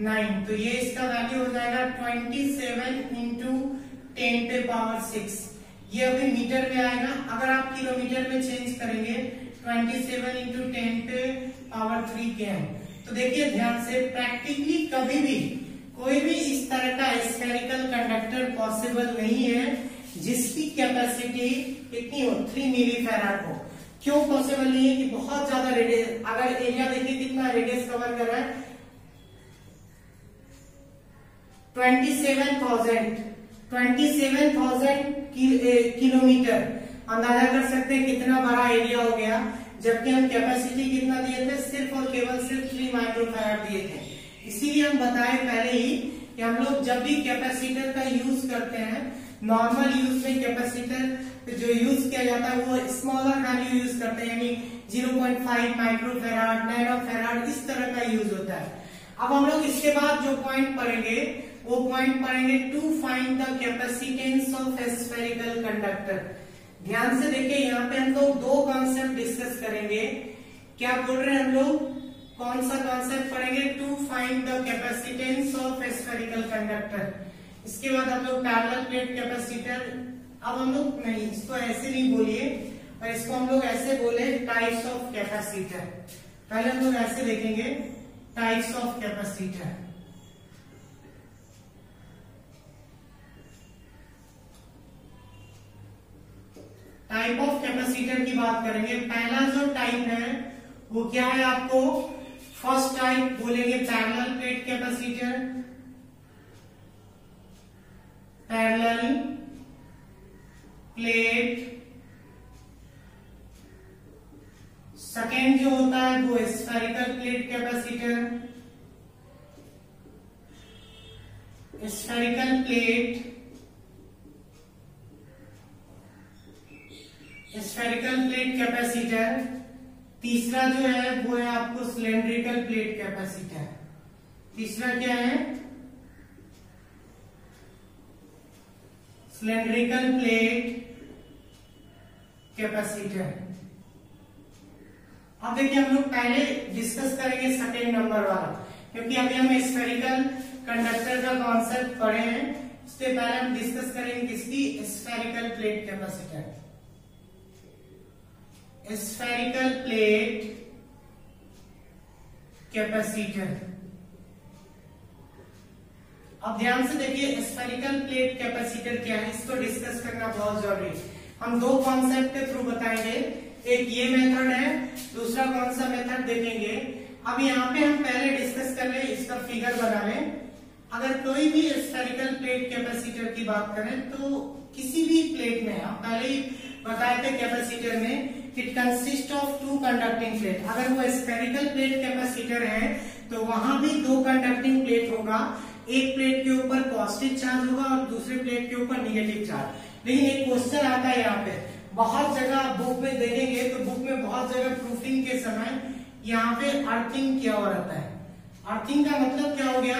9। तो ये इसका वैल्यू हो जाएगा 27 इंटू 10⁻⁶। ये अभी मीटर में आएगा, अगर आप किलोमीटर में चेंज करेंगे 27 इंटू 10⁻³ km। तो देखिए ध्यान से, प्रैक्टिकली कभी भी कोई भी इस तरह का स्फेरिकल कंडक्टर पॉसिबल नहीं है जिसकी कैपेसिटी कितनी हो, 3 मिलीफैराड हो। क्यों पॉसिबल नहीं है, कि बहुत ज्यादा रेडियस, अगर एरिया देखिए कितना रेडियस कवर कर रहा है, 27,000 किलोमीटर। अंदाजा कर सकते हैं कितना बड़ा एरिया हो गया, जबकि हम कैपेसिटी कितना दिए थे, सिर्फ और केवल 3 माइक्रोफैराड दिए थे। इसीलिए हम बताए पहले ही कि हम लोग जब भी कैपेसिटर का यूज करते हैं, नॉर्मल यूज में कैपेसिटर जो यूज किया जाता है वो स्मॉलर वैल्यू यूज करते हैं, यानी 0.5 माइक्रोफैराड, नैनोफैराड, इस तरह का यूज होता है। अब हम लोग इसके बाद जो पॉइंट पढ़ेंगे वो पॉइंट पढ़ेंगे to find the capacitance of spherical conductor. ध्यान से देखिए, यहाँ पे हम लोग 2 कॉन्सेप्ट डिस्कस करेंगे। क्या बोल रहे हैं हम लोग, कौन सा कॉन्सेप्ट पढ़ेंगे, to find the capacitance of spherical conductor. इसके बाद हम लोग पैरेलल प्लेट कैपेसिटर, अब हम लोग नहीं, इसको ऐसे नहीं बोलिए, और इसको हम लोग ऐसे बोले टाइप्स ऑफ कैपेसिटर। पहले हम लोग ऐसे देखेंगे, types of capacitor. Type of capacitor की बात करेंगे। पहला जो टाइप है वो क्या है, आपको फर्स्ट टाइप बोलेंगे parallel plate capacitor, parallel plate. Second जो होता है वो spherical plate capacitor, spherical plate, spherical plate capacitor. तीसरा जो है वो है आपको सिलेंड्रिकल प्लेट कैपेसिटर। तीसरा क्या है? Cylindrical plate capacitor. अब देखिए हम लोग पहले डिस्कस करेंगे सेकेंड नंबर वाला, क्योंकि अभी हम स्फेरिकल कंडक्टर का कॉन्सेप्ट पढ़े हैं। उससे पहले हम डिस्कस करेंगे किसकी? Spherical plate capacitor. Spherical plate capacitor. अब ध्यान से देखिए स्फेरिकल प्लेट कैपेसिटर क्या है, इसको डिस्कस करना बहुत जरूरी है। हम दो कॉन्सेप्ट के थ्रू बताएंगे, एक ये मेथड है, दूसरा कौन सा मेथड देखेंगे। अब यहाँ पे हम पहले डिस्कस कर लें, इसका फिगर बना लें। अगर कोई भी स्फेरिकल प्लेट कैपेसिटर की बात करें तो किसी भी प्लेट में, हम पहले ही बताए थे कैपेसिटर में, it consist of two conducting plate. अगर वो स्फेरिकल प्लेट कैपेसिटर है तो वहां भी दो कंडक्टिंग प्लेट होगा, एक प्लेट के ऊपर पॉजिटिव चार्ज होगा और दूसरे प्लेट के ऊपर निगेटिव चार्ज। लेकिन एक क्वेश्चन आता है यहाँ पे, बहुत जगह आप बुक में देखेंगे तो बुक में बहुत जगह प्रूफिंग के समय यहाँ पे अर्थिंग किया हुआ रहता है। अर्थिंग का मतलब क्या हो गया?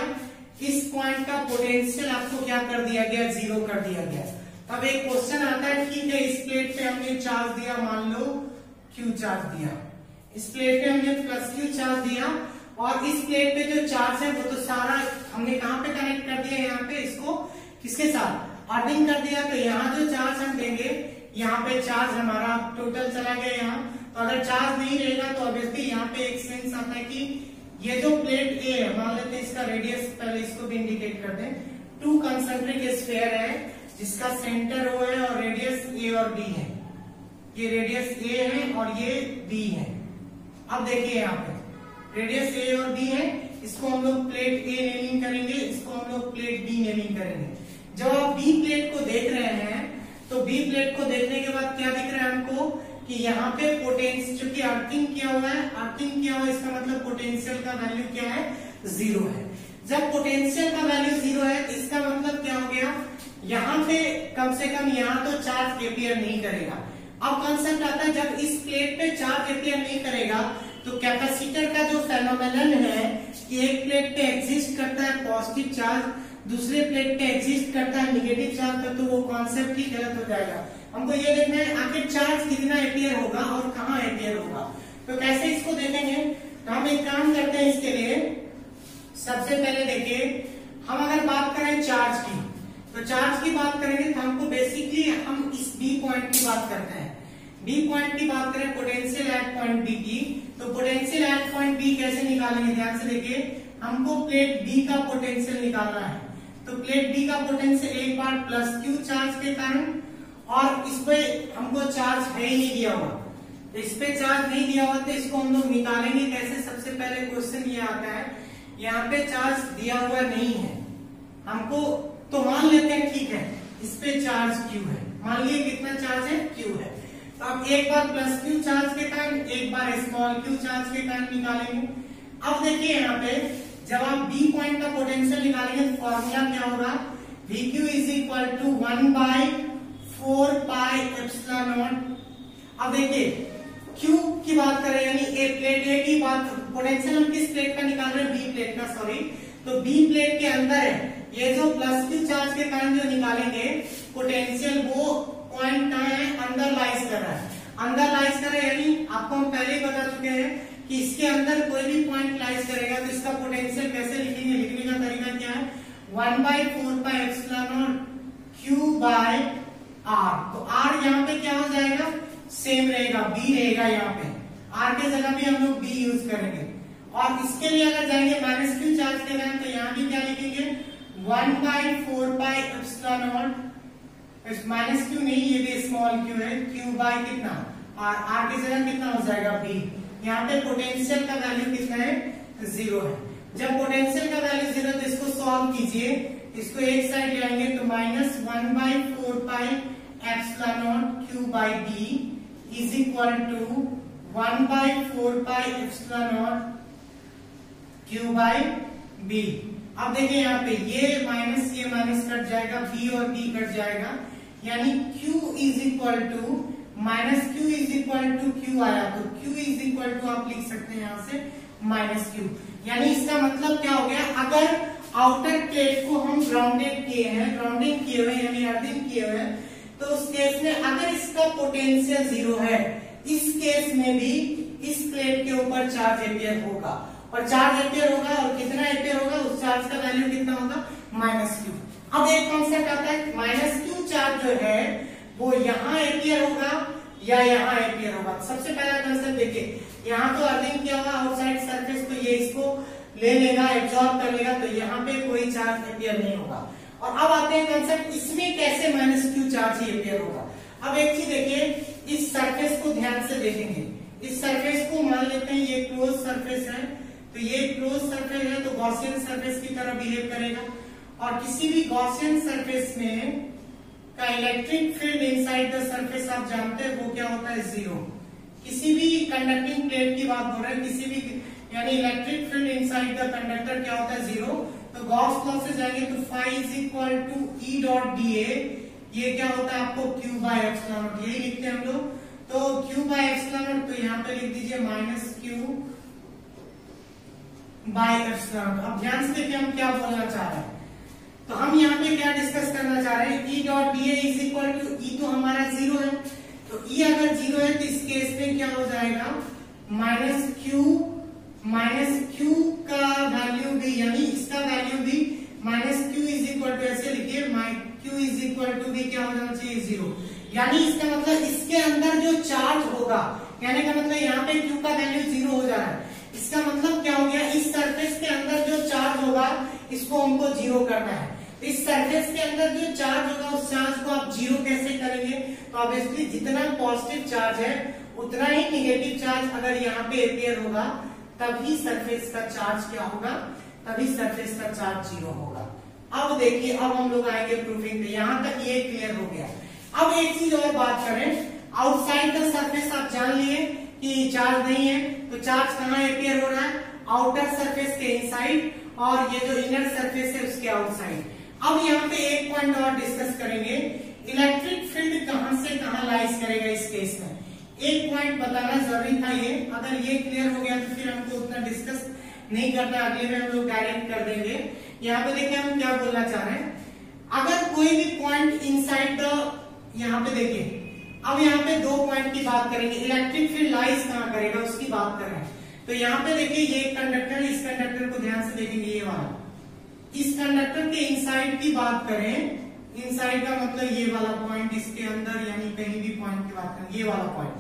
इस पॉइंट का पोटेंशियल आपको क्या कर दिया गया? जीरो कर दिया गया। अब एक क्वेश्चन आता है, ठीक है इस प्लेट पे हमने चार्ज दिया, मान लो क्यू चार्ज दिया, इस प्लेट पे हमने प्लस क्यू चार्ज दिया, और इस प्लेट पे जो चार्ज है वो तो सारा हमने कहाँ पे कनेक्ट कर दिया? यहाँ पे इसको किसके साथ? अर्थिंग कर दिया। तो यहाँ जो चार्ज हम देंगे, यहाँ पे चार्ज हमारा टोटल चला गया यहाँ। तो अगर चार्ज नहीं रहेगा तो ऑब्वियसली यहाँ पे एक सेंस आता है कि ये जो प्लेट ए है, मान लेते हैं इसका रेडियस, पहले इसको भी इंडिकेट कर दें, टू कंसेंट्रिक स्फीयर है जिसका सेंटर ओ है और रेडियस ए और बी है। ये रेडियस ए है और ये बी है। अब देखिए यहाँ पे रेडियस ए और बी है, इसको हम लोग प्लेट ए नेमिंग करेंगे, इसको हम लोग प्लेट बी नेमिंग करेंगे। जब आप बी प्लेट को देख रहे हैं तो बी प्लेट को देखने के बाद क्या दिख रहा है हमको कि यहाँ पे पोटेंशियल, चूंकि अर्थिंग किया हुआ है, अर्थिंग किया हुआ है, इसका मतलब पोटेंशियल का वैल्यू क्या है? जीरो है। जब पोटेंशियल का वैल्यू जीरो है तो इसका मतलब क्या हो गया? यहाँ पे कम से कम यहाँ तो चार्ज एपियर नहीं करेगा। अब कॉन्सेप्ट आता है, जब इस प्लेट पे चार्ज एपियर नहीं करेगा तो कैपेसिटर का जो फेनोमेनन है कि एक प्लेट पे एग्जिस्ट करता है पॉजिटिव चार्ज, दूसरे प्लेट पे एग्जिस्ट करता है निगेटिव चार्ज, तो वो कॉन्सेप्ट ही गलत हो जाएगा। हमको ये देखना है आखिर चार्ज कितना एपियर होगा और कहाँ एपियर होगा। तो कैसे इसको देखेंगे? तो हम एक काम करते हैं इसके लिए। सबसे पहले देखिए, हम अगर बात करें चार्ज की, तो चार्ज की बात करेंगे तो हमको बेसिकली हम इस बी पॉइंट की बात करते हैं। बी पॉइंट की बात करें, पोटेंशियल एट पॉइंट बी की, तो पोटेंशियल एट पॉइंट बी कैसे निकालेंगे? ध्यान से देखिए, हमको प्लेट बी का पोटेंशियल निकालना है। तो प्लेट बी का पोटेंशियल एक बार प्लस क्यू चार्ज के कारण, और इस पे हमको चार्ज है ही नहीं दिया हुआ, तो इस पे चार्ज नहीं दिया हुआ, तो इसको हम लोग निकालेंगे कैसे? सबसे पहले क्वेश्चन ये आता है, यहाँ पे चार्ज दिया हुआ नहीं है हमको, तो मान लेते हैं ठीक है इस पे चार्ज क्यू है, मान लीजिए कितना चार्ज है? क्यू है। तो अब एक बार प्लस क्यू चार्ज के कारण, एक बार स्मॉल क्यू चार्ज के कारण निकालेंगे। अब देखिए यहाँ पे जब आप बी पॉइंट का पोटेंशियल निकालेंगे तो फॉर्मूला क्या होगा? V Q is equal to 1/4 pi epsilon naught. अब देखिए क्यू की बात करें, यानी ए प्लेट ए की बात, पोटेंशियल हम किस प्लेट का निकाल रहे हैं? बी प्लेट का, सॉरी। तो बी प्लेट के अंदर है, ये जो प्लस क्यू चार्ज के कारण जो निकालेंगे पोटेंशियल, वो पॉइंट कहाँ है? अंदर लाइज कर रहा है, अंदर लाइज कर रहा है, यानी आपको हम पहले ही बता चुके हैं कि इसके अंदर कोई भी पॉइंट लाइज करेगा तो इसका पोटेंशियल कैसे लिखेंगे? लिखने का तरीका क्या है? 1/4 pi epsilon naught Q by R. तो आर यहाँ पे क्या हो जाएगा? सेम रहेगा, बी रहेगा। यहाँ पे आर के जगह भी हम लोग बी यूज करेंगे। और इसके लिए अगर जाएंगे माइनस क्यू चार्ज के कारण, तो यहाँ भी क्या लिखेंगे? 1/4 pi epsilon not, minus Q नहीं, ये भी स्मॉल क्यू है, क्यू बाय कितना? आर। आर की जगह कितना हो जाएगा? बी। यहाँ पे पोटेंशियल का वैल्यू कितना है? जीरो है। जब पोटेंशियल का वैल्यू जीरो तो इसको सॉल्व कीजिए, इसको एक साइड ले आएंगे तो minus 1/4 pi epsilon naught Q by D is equal to 1/4 pi epsilon naught Q by B. अब देखिए यहाँ पे ये माइनस कट जाएगा, बी और बी कट जाएगा, यानी Q is equal to minus Q is equal to Q आया तो Q इज इक्वल टू आप लिख सकते हैं यहाँ से माइनस क्यू। यानी इसका मतलब क्या हो गया, अगर आउटर प्लेट को हम ग्राउंडेड किए हैं, ग्राउंडिंग किए हुए यानी अर्थिंग किए हुए, तो उस केस में अगर इसका पोटेंशियल जीरो है, इस केस में भी इस प्लेट के ऊपर चार्ज एपियर होगा, और चार्ज एपियर होगा और कितना एपियर होगा, उस चार्ज का वैल्यू कितना होगा, माइनस क्यू। अब एक कॉन्सेप्ट आता है, माइनस क्यू चार्ज जो है वो यहाँ एपियर होगा या यहाँ एपियर होगा। सबसे पहला कॉन्सेप्ट देखिए, यहाँ तो अर्थिंग किया होगा आउटसाइड सरफेस, तो ये इसको ले लेगा, एब्जॉर्ब कर लेगा, तो यहाँ पे कोई चार्ज एपियर नहीं होगा। और अब आते हैं कॉन्सेप्ट, इसमें कैसे माइनस क्यू चार्ज ही एपियर होगा। अब एक चीज देखिए, इस सरफेस को ध्यान से देखेंगे, इस सरफेस को मान लेते हैं ये क्लोज सरफेस है, तो ये क्लोज सरफेस है तो गॉसियन सरफेस की तरह बिहेव करेगा, और किसी भी गॉसियन सरफेस में का electric field inside the surface आप जानते हैं वो क्या होता है, जीरो। किसी भी कंडक्टिंग प्लेट की बात हो रहा है, किसी भी यानी electric field inside the conductor क्या होता है, जीरो। तो गॉस लॉ से जाएंगे तो phi is equal to E dot D A, ये क्या होता है आपको क्यू बाय एप्सिलॉन नॉट, यही लिखते हैं हम लोग। तो क्यू बाय एप्सिलॉन नॉट, तो यहाँ पे लिख दीजिए minus Q by epsilon naught. अब ध्यान से देखिए हम क्या बोलना चाह रहे हैं, तो हम यहाँ पे क्या डिस्कस करना चाह रहे हैं, E dot D A is equal to, E तो हमारा जीरो है, तो ई अगर जीरो है तो इस केस में क्या हो जाएगा, माइनस क्यू का वैल्यू भी, यानी इसका वैल्यू भी minus Q is equal to, ऐसे लिखिए क्यू इज इक्वल टू भी क्या हो जाना चाहिए, जीरो। यानी इसका मतलब इसके अंदर जो चार्ज होगा, कहने का मतलब यहाँ पे क्यू का वैल्यू जीरो हो जा रहा है, इसका मतलब क्या हो गया, इस सरफेस के अंदर जो चार्ज होगा इसको हमको जीरो करना है। इस सरफेस के अंदर जो चार्ज होगा उस चार्ज को आप जीरो कैसे करेंगे, तो ऑब्वियसली जितना पॉजिटिव चार्ज है उतना ही निगेटिव चार्ज अगर यहाँ पे एपियर होगा, तभी सरफेस का चार्ज क्या होगा, तभी सरफेस का चार्ज जीरो होगा। अब देखिए, अब हम लोग आएंगे प्रूफिंग पे, यहाँ तक ये क्लियर हो गया। अब एक चीज और बात करें, आउटसाइड द सरफेस आप जान लिए कि चार्ज नहीं है, तो चार्ज कहाँ एपियर हो रहा है, आउटर सरफेस के इनसाइड, और ये जो इनर सरफेस है उसके आउटसाइड। अब यहाँ पे एक पॉइंट और डिस्कस करेंगे, इलेक्ट्रिक फील्ड कहां से कहां लाइज करेगा इस केस में। एक पॉइंट बताना जरूरी था ये, अगर ये क्लियर हो गया तो फिर हमको उतना डिस्कस नहीं करना, अगले में हम लोग डायरेक्ट कर देंगे। यहाँ पे देखिए हम क्या बोलना चाह रहे हैं, अगर कोई भी पॉइंट इनसाइड द, यहाँ पे देखिए, अब यहाँ पे दो पॉइंट की बात करेंगे, इलेक्ट्रिक फील्ड लाइज कहाँ करेगा उसकी बात कर रहे हैं। तो यहाँ पे देखिए ये कंडक्टर, इस कंडक्टर को ध्यान से देखेंगे, ये वाला, इस कंडक्टर के इनसाइड की बात करें, इनसाइड का मतलब ये वाला पॉइंट, इसके अंदर यानी कहीं भी पॉइंट की बात करें, ये वाला पॉइंट,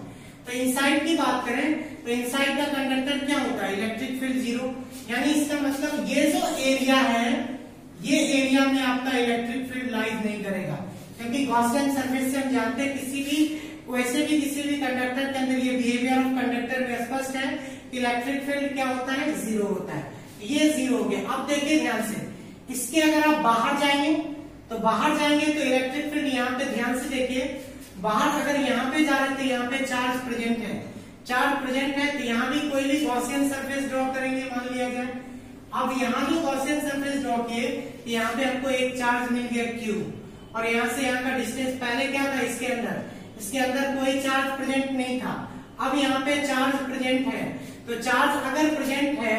तो इनसाइड की बात करें तो इनसाइड का कंडक्टर क्या होता है, इलेक्ट्रिक फील्ड जीरो। यानी इसका मतलब ये जो एरिया है, ये एरिया में आपका इलेक्ट्रिक फील्ड लाइज नहीं करेगा, क्योंकि गॉसियन सरफेस से हम जानते हैं किसी भी वैसे भी किसी भी कंडक्टर के अंदर ये बिहेवियर ऑफ कंडक्टर में स्पष्ट है, इलेक्ट्रिक फील्ड क्या होता है, जीरो होता है। ये जीरो हो गया। अब देखिए ध्यान से, इसके अगर आप बाहर जाएंगे तो इलेक्ट्रिक फील्ड यहाँ पे ध्यान से देखिए, बाहर अगर यहाँ पे जा रहे हैं तो यहाँ पे चार्ज प्रेजेंट है, तो यहाँ भी कोई भी गॉसियन सरफेस ड्रॉ करेंगे, मान लिया जाए। अब यहाँ जो गॉसियन सरफेस ड्रॉ किए, यहाँ पे हमको एक चार्ज मिल गया Q, और यहाँ से यहाँ का डिस्टेंस पहले क्या था, इसके अंदर कोई चार्ज प्रेजेंट नहीं था, अब यहाँ पे चार्ज प्रेजेंट है। तो चार्ज अगर प्रेजेंट है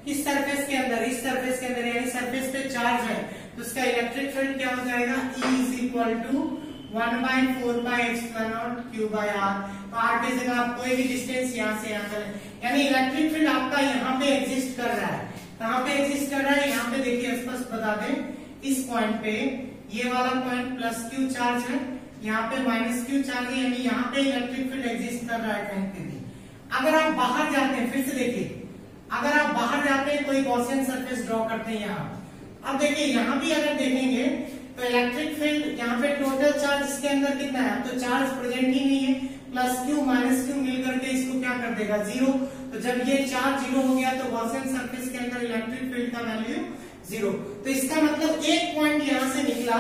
इस सरफेस के अंदर, यानी सरफेस पे चार्ज है, तो उसका इलेक्ट्रिक फील्ड क्या हो जाएगा, E is equal to 1/4 pi epsilon naught Q by R. तो आर की जगह आप कोई भी डिस्टेंस यहाँ से यहाँ करें, यानी इलेक्ट्रिक फील्ड आपका यहाँ पे एग्जिस्ट कर रहा है। कहाँ पे एग्जिस्ट कर रहा है, यहाँ पे देखिए स्पष्ट बता दें, इस पॉइंट पे ये वाला पॉइंट प्लस क्यू चार्ज है, यहाँ पे माइनस क्यू चार्ज है, यानी यहाँ पे इलेक्ट्रिक फील्ड एग्जिस्ट कर रहा है कहीं पे भी। अगर आप बाहर जाते हैं, फिर से देखिए, अगर आप बाहर जाते हैं कोई गॉसियन सरफेस ड्रॉ करते हैं यहाँ, अब देखिए यहाँ भी अगर देखेंगे तो इलेक्ट्रिक फील्ड यहाँ पे टोटल चार्ज इसके अंदर कितना है, तो चार्ज प्रेजेंट ही नहीं है, प्लस क्यू माइनस क्यू मिल करके इसको क्या कर देगा, जीरो। तो जब ये चार्ज 0 हो गया तो गॉसियन सरफेस के अंदर इलेक्ट्रिक फील्ड का वैल्यू 0। तो इसका मतलब एक पॉइंट यहां से निकला,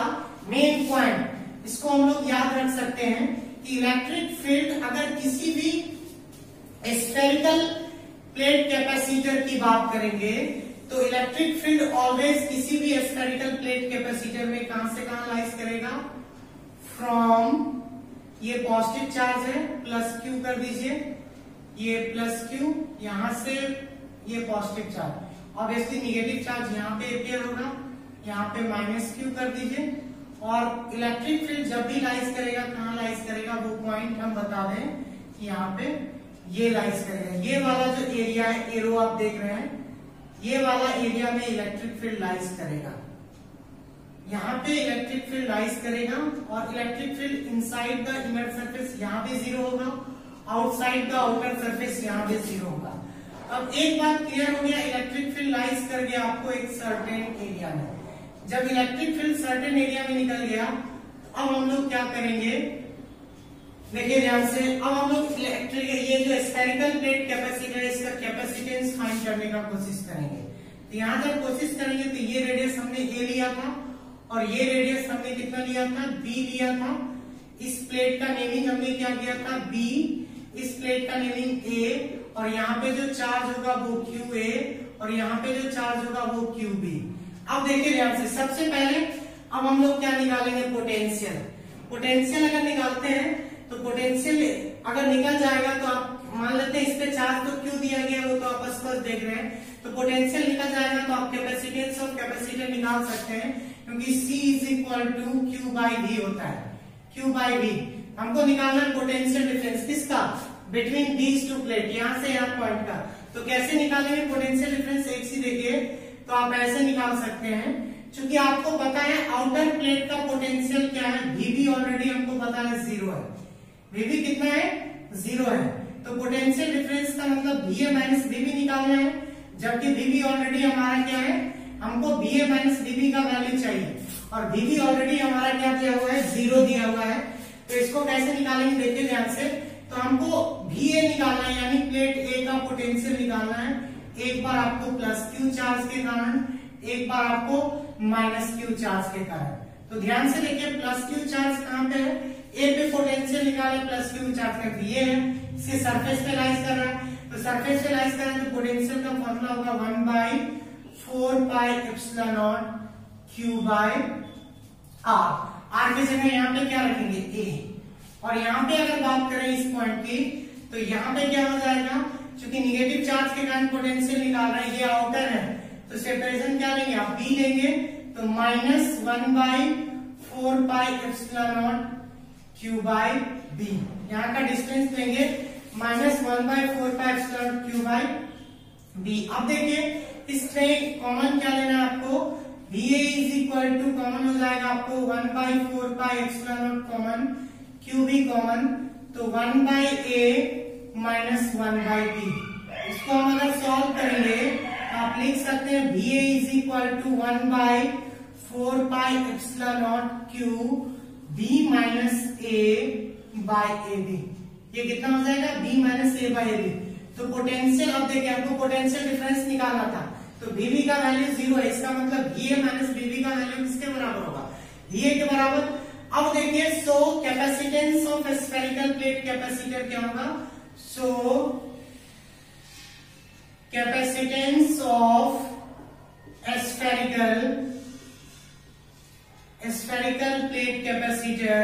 मेन पॉइंट, इसको हम लोग याद रख सकते हैं कि इलेक्ट्रिक फील्ड अगर किसी भी स्फेरिकल प्लेट कैपेसिटर की बात करेंगे तो इलेक्ट्रिक फील्ड ऑलवेज किसी भी स्फेरिकल प्लेट कैपेसिटर में कहां से कहां लाइज करेगा, फ्रॉम, ये पॉजिटिव चार्ज है प्लस क्यू कर दीजिए, ये प्लस क्यू, यहां से ये positive charge, obviously negative charge यहाँ पे अपेयर होगा, यहाँ पे माइनस क्यू कर दीजिए। और इलेक्ट्रिक फील्ड जब भी लाइज करेगा कहां लाइज करेगा, वो पॉइंट हम बता दें कि यहाँ पे ये लाइज करेगा। ये वाला जो एरिया है, एरो आप देख रहे हैं, ये वाला एरिया में इलेक्ट्रिक फील्ड लाइज करेगा, यहाँ पे इलेक्ट्रिक फील्ड लाइज करेगा। और electric field inside the inner surface यहाँ पे 0 होगा, आउटसाइड द आउटर सरफेस यहाँ पे 0 होगा। अब एक बात क्लियर हो गया, इलेक्ट्रिक फील्ड लाइज कर गया आपको एक सर्टेन एरिया में। जब इलेक्ट्रिक फील्ड सर्टेन एरिया में निकल गया, अब हम लोग क्या करेंगे, देखिए ध्यान से, अब हम लोग इलेक्ट्रिक, ये जो स्फेरिकल प्लेट कैपेसिटर है इसका कैपेसिटेंस फाइंड करने का कोशिश करेंगे। तो यहां जब कोशिश करेंगे तो ये रेडियस हमने ए लिया था और ये रेडियस हमने कितना लिया था, बी लिया था। इस प्लेट का नेमिंग हमने क्या किया था, बी, इस प्लेट का नेमिंग ए, और यहाँ पे जो चार्ज होगा वो क्यू ए, और यहाँ पे जो चार्ज होगा वो क्यू बी। अब देखिए ध्यान से, सबसे पहले अब हम लोग क्या निकालेंगे, पोटेंशियल। पोटेंशियल अगर निकालते हैं तो पोटेंशियल अगर निकल जाएगा तो आप मान लेते हैं इस पे चार्ज तो क्यू दिया गया, वो तो आप स्पष्ट देख रहे हैं, तो पोटेंशियल निकल जाएगा तो आप कैपेसिटेंस ऑफ कैपेसिटर निकाल सकते हैं, क्योंकि C is equal to Q by V होता है, क्यू बाई वी। हमको निकालना है पोटेंशियल डिफरेंस किसका, बिटवीन दीज टू प्लेट, यहां से यहाँ पॉइंट का। तो कैसे निकालेंगे पोटेंशियल डिफरेंस, एक सी देखिए, तो आप ऐसे निकाल सकते हैं, क्योंकि आपको पता है आउटर प्लेट का पोटेंशियल क्या है, Vb ऑलरेडी हमको पता है 0 है, Vb कितना है, 0 है। तो पोटेंशियल डिफरेंस का मतलब Va माइनस Vb निकालना है, जबकि Vb ऑलरेडी हमारा क्या है, हमको Va माइनस Vb का वैल्यू चाहिए, और Vb ऑलरेडी हमारा क्या दिया हुआ है, 0 दिया हुआ है। तो इसको कैसे निकालेंगे, देखिए ध्यान से, तो हमको Va निकालना है, यानी प्लेट ए का पोटेंशियल निकालना है। एक बार आपको प्लस क्यू चार्ज के कारण, एक बार आपको माइनस क्यू चार्ज के कारण। तो ध्यान से देखिए, प्लस क्यू चार्ज कहाँ पे है, ए पे पोटेंशियल निकाले, प्लस क्यू चार्ज करके ये है, इसके सरफेस पे लाइज कर रहा है, तो सरफेस पे लाइज कर रहा है तो पोटेंशियल का फॉर्मूला होगा 1/4 pi epsilon naught Q by R. R की जगह यहाँ पे क्या रखेंगे, ए। और यहाँ पे अगर बात करें इस पॉइंट की, तो यहाँ पे क्या हो जाएगा, क्योंकि निगेटिव चार्ज के कारण पोटेंशियल निकाल रहे हैं, ये आउटर है, तो सेपरेशन क्या लेंगे आप, बी लेंगे, तो -1/4 pi epsilon naught Q by B. यहाँ का डिस्टेंस लेंगे -1/4 pi epsilon naught Q by B. अब देखिए इसमें कॉमन क्या लेना है आपको, Va is equal to common हो जाएगा आपको 1/4 pi epsilon naught common, Q भी कॉमन, तो 1/a माइनस 1/b। इसको हम अगर सॉल्व करेंगे तो आप लिख सकते हैं Va is equal to 1/4 pi epsilon naught Q b minus a by ab। ये कितना हो जाएगा, b minus a by ab। तो पोटेंशियल, अब देखिए हमको पोटेंशियल डिफरेंस निकालना था, तो Vb का वैल्यू 0 है, इसका मतलब Va माइनस Vb का वैल्यू किसके बराबर होगा, Va के बराबर। अब देखिए, so capacitance of spherical plate capacitor क्या होगा, so capacitance of spherical plate capacitor,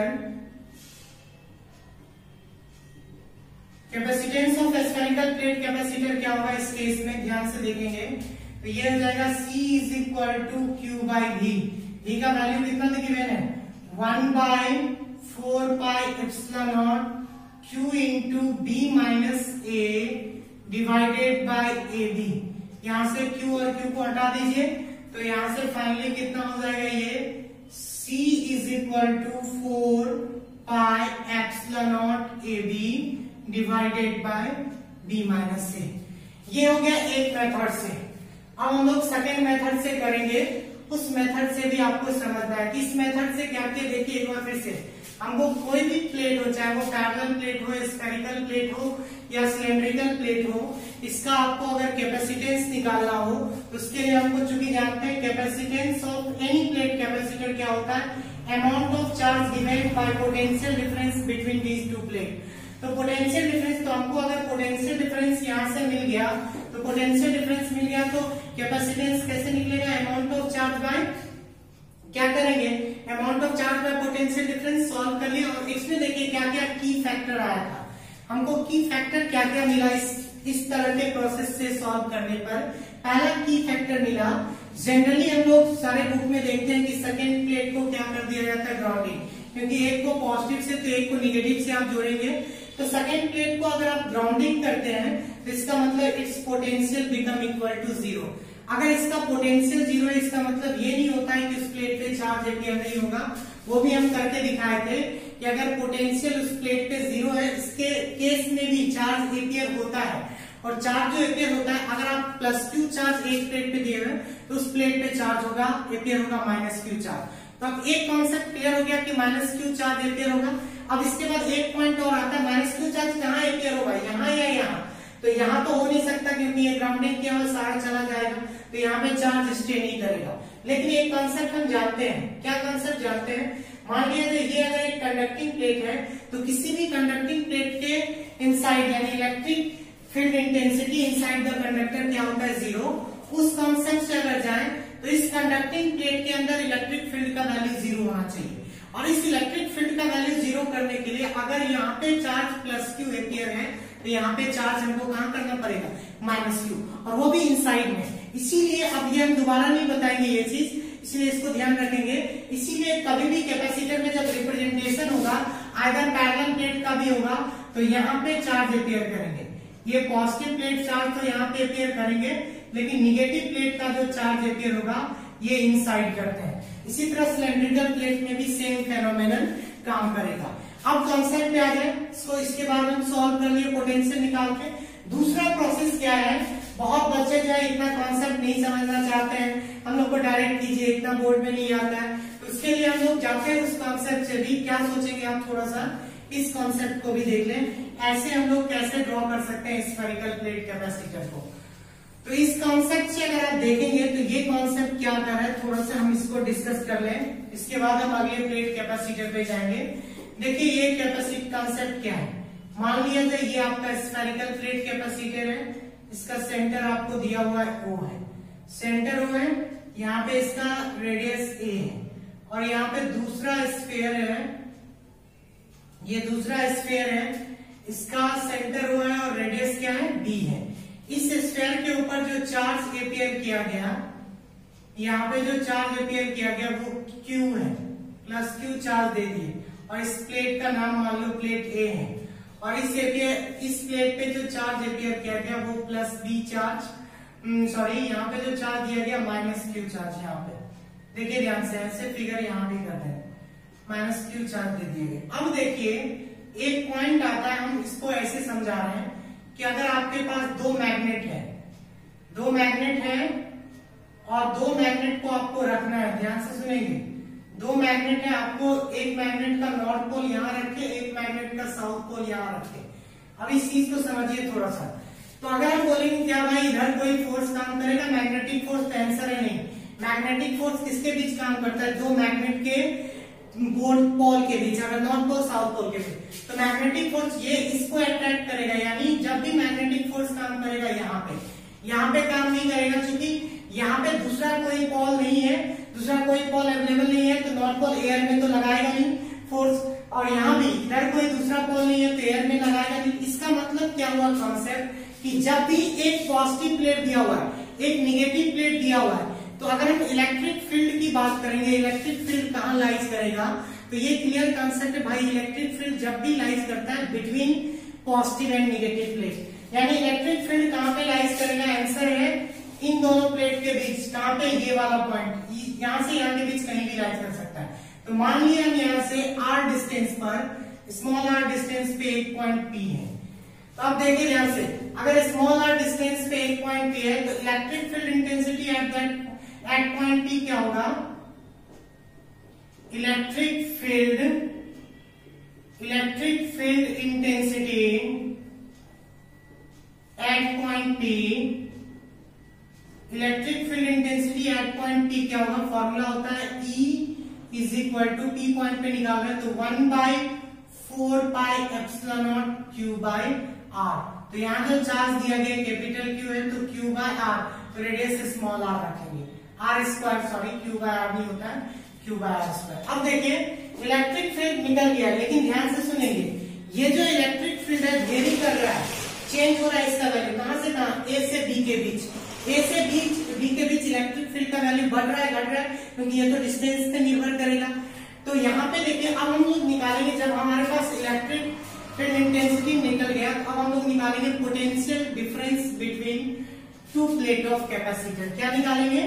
capacitance of spherical plate capacitor क्या होगा इस केस में, ध्यान से देखेंगे तो ये हो जाएगा C is equal to Q by V. V का वैल्यू कितना गिवन है, 1/4 pi epsilon naught Q into B minus A divided by A B. यहां से Q और Q को हटा दीजिए, तो यहां से फाइनली कितना हो जाएगा, ये C is equal to 4 pi epsilon naught A B divided by B minus A. ये हो गया एक मेथड से। अब हम लोग सेकेंड मेथड से करेंगे, उस मेथड से भी आपको समझना है कि इस मेथड से क्या किया, देखिए एक बार फिर से। हमको कोई भी प्लेट हो, चाहे वो पैरेलल प्लेट हो, स्फेरिकल प्लेट हो या सिलेंड्रिकल प्लेट हो, इसका आपको अगर कैपेसिटेंस निकालना हो तो उसके लिए हमको चूंकि जानते हैं capacitance of any plate, capacitor क्या होता है, amount of charge divided by potential difference between these two plate. तो पोटेंशियल डिफरेंस, तो हमको अगर पोटेंशियल डिफरेंस यहाँ से मिल गया, तो पोटेंशियल डिफरेंस मिल गया तो कैपेसिटेंस कैसे निकलेगा, अमाउंट ऑफ चार्ज बाय, क्या करेंगे, amount of charge by potential difference solve कर लिया। और इसमें देखिए क्या क्या की फैक्टर आया था, हमको की फैक्टर क्या क्या मिला इस तरह के प्रोसेस से सॉल्व करने पर। पहला की फैक्टर मिला, जनरली हम लोग सारे बुक में देखते हैं कि सेकेंड प्लेट को क्या कर दिया जाता है, ग्राउंडिंग, क्योंकि एक को पॉजिटिव से तो एक को निगेटिव से आप जोड़ेंगे। तो सेकेंड प्लेट को अगर आप ग्राउंडिंग करते हैं तो इसका मतलब its potential become equal to zero. अगर इसका पोटेंशियल जीरो है, इसका मतलब ये नहीं होता है कि उस प्लेट पे चार्ज एपियर नहीं होगा, वो भी हम करके दिखाए थे कि अगर पोटेंशियल उस प्लेट पे जीरो है, इसके केस में भी चार्ज एपियर होता है। और चार्ज जो एपियर होता है, अगर आप +q चार्ज एक प्लेट पे दिए हुए तो उस प्लेट पे चार्ज होगा, एपियर होगा -q चार्ज। तो अब एक कॉन्सेप्ट क्लियर हो गया कि -q चार्ज एपियर होगा। अब इसके बाद एक पॉइंट और आता है, -q चार्ज कहाँ एपियर होगा, यहाँ या यहाँ, तो यहाँ तो हो नहीं सकता क्योंकि ये ग्राउंडिंग किया हुआ सारा चला जाएगा, तो यहाँ पे चार्ज स्टे नहीं करेगा। लेकिन एक कॉन्सेप्ट हम जानते हैं, क्या कॉन्सेप्ट जानते हैं, मान लिया ये अगर एक कंडक्टिंग प्लेट है तो किसी भी कंडक्टिंग प्लेट के इनसाइड यानी electric field intensity inside the conductor क्या होता है, जीरो। उस कॉन्सेप्ट से अगर जाए तो इस कंडक्टिंग प्लेट के अंदर इलेक्ट्रिक फील्ड का वैल्यू जीरो होना चाहिए। और इस इलेक्ट्रिक फील्ड का वैल्यू जीरो करने के लिए अगर यहाँ पे चार्ज +q एपियर है तो यहाँ पे चार्ज हमको कहाँ करना पड़ेगा, -q, और वो भी इनसाइड में। इसीलिए अब ये हम दोबारा नहीं बताएंगे ये चीज, इसलिए इसको ध्यान रखेंगे। इसीलिए कभी भी कैपेसिटर में जब रिप्रेजेंटेशन होगा, आइदर पैरेलल प्लेट का भी होगा, तो यहाँ पे चार्ज एपियर करेंगे। ये पॉजिटिव प्लेट चार्ज तो यहाँ पे एपियर करेंगे, लेकिन निगेटिव प्लेट का जो चार्ज एपियर होगा ये इनसाइड करते हैं। इसी तरह सिलेंड्रिकल प्लेट में भी सेम फेनोमेनन काम करेगा। अब कॉन्सेप्ट पे आ जाए, इसको इसके बाद हम सॉल्व कर लिए पोटेंशियल निकाल के। दूसरा प्रोसेस क्या है, बहुत बच्चे जो है इतना कॉन्सेप्ट नहीं समझना चाहते हैं, हम लोग को डायरेक्ट कीजिए, इतना बोर्ड में नहीं आता है, तो उसके लिए हम लोग जाते हैं उस कॉन्सेप्ट से भी। क्या सोचेंगे आप, थोड़ा सा इस कॉन्सेप्ट को भी देख लें, ऐसे हम लोग कैसे ड्रॉ कर सकते हैं स्फेरिकल प्लेट कैपेसिटर को। तो इस कॉन्सेप्ट से अगर आप देखेंगे तो ये कॉन्सेप्ट क्या कर रहा है, थोड़ा सा हम इसको डिस्कस कर लें, इसके बाद हम अगले प्लेट कैपेसिटर पे जाएंगे। देखिए ये कैपेसिटर कॉन्सेप्ट क्या है, मान लिया जाए ये आपका स्फेरिकल प्लेट कैपेसिटर है, इसका सेंटर आपको दिया हुआ है O है, सेंटर O है, यहाँ पे इसका रेडियस A है, और यहाँ पे दूसरा स्फीयर है, ये दूसरा स्फीयर है, इसका सेंटर O है और रेडियस क्या है, B है। इस स्फीयर के ऊपर जो चार्ज एपियर किया गया, यहाँ पे जो चार्ज एपियर किया गया वो Q है, +q चार्ज दे दिए, और इस प्लेट का नाम मान लो प्लेट A है, और इस प्लेट पे जो चार्ज एपियर किया गया वो +b चार्ज, सॉरी यहाँ पे जो चार्ज दिया गया -q चार्ज, यहाँ पे देखिए ध्यान से, ऐसे फिगर यहाँ भी करते हैं, -q चार्ज दे दिए गए। अब देखिए एक पॉइंट आता है, हम इसको ऐसे समझा रहे हैं कि अगर आपके पास दो मैग्नेट है और दो मैग्नेट को आपको रखना है, ध्यान से सुनेंगे, दो मैग्नेट है, आपको एक मैग्नेट का नॉर्थ पोल यहाँ रखे, एक मैग्नेट का साउथ पोल यहाँ रखे। अब इस चीज को समझिए थोड़ा सा। तो अगर हम बोलेंगे क्या भाई इधर कोई फोर्स काम करेगा, मैग्नेटिक फोर्स, तो आंसर है नहीं। मैग्नेटिक फोर्स किसके बीच काम करता है, दो मैग्नेट के पोल के बीच, अगर नॉर्थ पोल साउथ पोल के बीच, तो मैग्नेटिक फोर्स ये इसको अट्रैक्ट करेगा, यानी जब भी मैग्नेटिक फोर्स काम करेगा यहाँ पे काम नहीं करेगा, क्योंकि यहाँ पे दूसरा कोई पोल नहीं है, दूसरा कोई पोल अवेलेबल नहीं है, तो नॉर्थ पोल एयर में तो लगाएगा नहीं फोर्स, और यहाँ भी इधर कोई दूसरा पोल नहीं है तो एयर में लगाएगा नहीं। इसका मतलब क्या हुआ कॉन्सेप्ट, कि जब भी एक पॉजिटिव प्लेट दिया हुआ है, एक निगेटिव प्लेट दिया हुआ है, तो अगर हम इलेक्ट्रिक फील्ड की बात करेंगे, इलेक्ट्रिक फील्ड कहाँ लाइज करेगा, तो ये क्लियर कॉन्सेप्ट है भाई, इलेक्ट्रिक फील्ड जब भी लाइज करता है between positive and negative plate, यानी इलेक्ट्रिक फील्ड कहाँ पे लाइज करेगा, आंसर है इन दोनों प्लेट के बीच, कहाँ पे, ये वाला पॉइंट, यहाँ से यहाँ के बीच कहीं भी लाइज कर सकता है। तो मान लिया हम यहाँ से r डिस्टेंस पर, स्मॉल r डिस्टेंस पे एक पॉइंट P है, तो आप देखिए ध्यान से, अगर स्मॉल r डिस्टेंस पे एक पॉइंट P है तो electric field intensity at point P क्या होगा, electric field electric field intensity at point P, electric field intensity at point P क्या होगा, फॉर्मूला होता है E is equal to P point पे निकालना है तो 1/4 pi epsilon naught Q by R। तो यहाँ जो चार्ज दिया गया कैपिटल Q है तो Q बाय R, तो रेडियस स्मॉल r रखेंगे, R square, sorry Q by R नहीं होता है, Q बाय R स्क्वायर। अब देखिए इलेक्ट्रिक फील्ड निकल गया, लेकिन ध्यान से सुनेंगे, ये जो इलेक्ट्रिक फील्ड है वेरी कर रहा है, चेंज हो रहा है इसका वैल्यू, कहां से कहां, A से B के बीच, A से B के बीच इलेक्ट्रिक फील्ड का वैल्यू बढ़ रहा है घट रहा है, क्योंकि ये तो डिस्टेंस पे निर्भर करेगा। तो यहाँ पे देखिए अब हम लोग निकालेंगे, जब हमारे पास इलेक्ट्रिक फील्ड इंटेंसिटी निकल गया तो अब हम लोग निकालेंगे potential difference between two plate of capacitor. क्या निकालेंगे,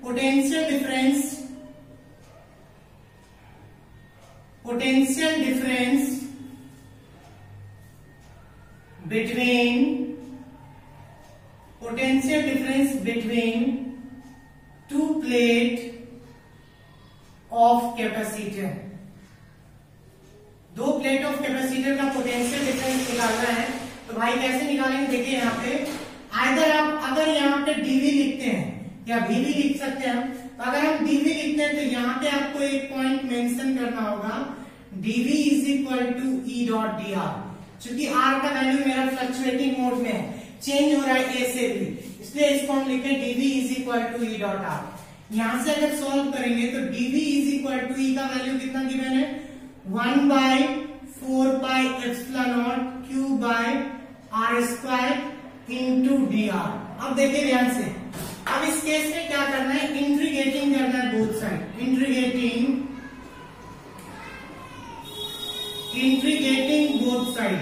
potential difference between two plate of capacitor. दो प्लेट ऑफ कैपेसिटर का पोटेंशियल डिफरेंस निकालना है, तो भाई कैसे निकालेंगे, देखिए यहाँ पे आइदर आप अगर यहाँ पे डीवी लिखते हैं या वीवी लिख सकते हैं, तो अगर हम डीवी लिखते हैं तो यहाँ पे आपको एक पॉइंट मेंशन करना होगा, DV is equal to E dot D R. चूंकि आर का वैल्यू मेरा फ्लक्चुएटिंग मोड में है, चेंज हो रहा है ए से बी, इसलिए इसको हम लिखें DV is equal to E dot R. यहां से अगर सॉल्व करेंगे तो DV is equal to E का वैल्यू कितना गिवन है, 1/4 pi epsilon naught Q by R square into D R. अब देखिए ध्यान से, अब इस केस में क्या करना है, इंटीग्रेटिंग करना है both side, integrating both side.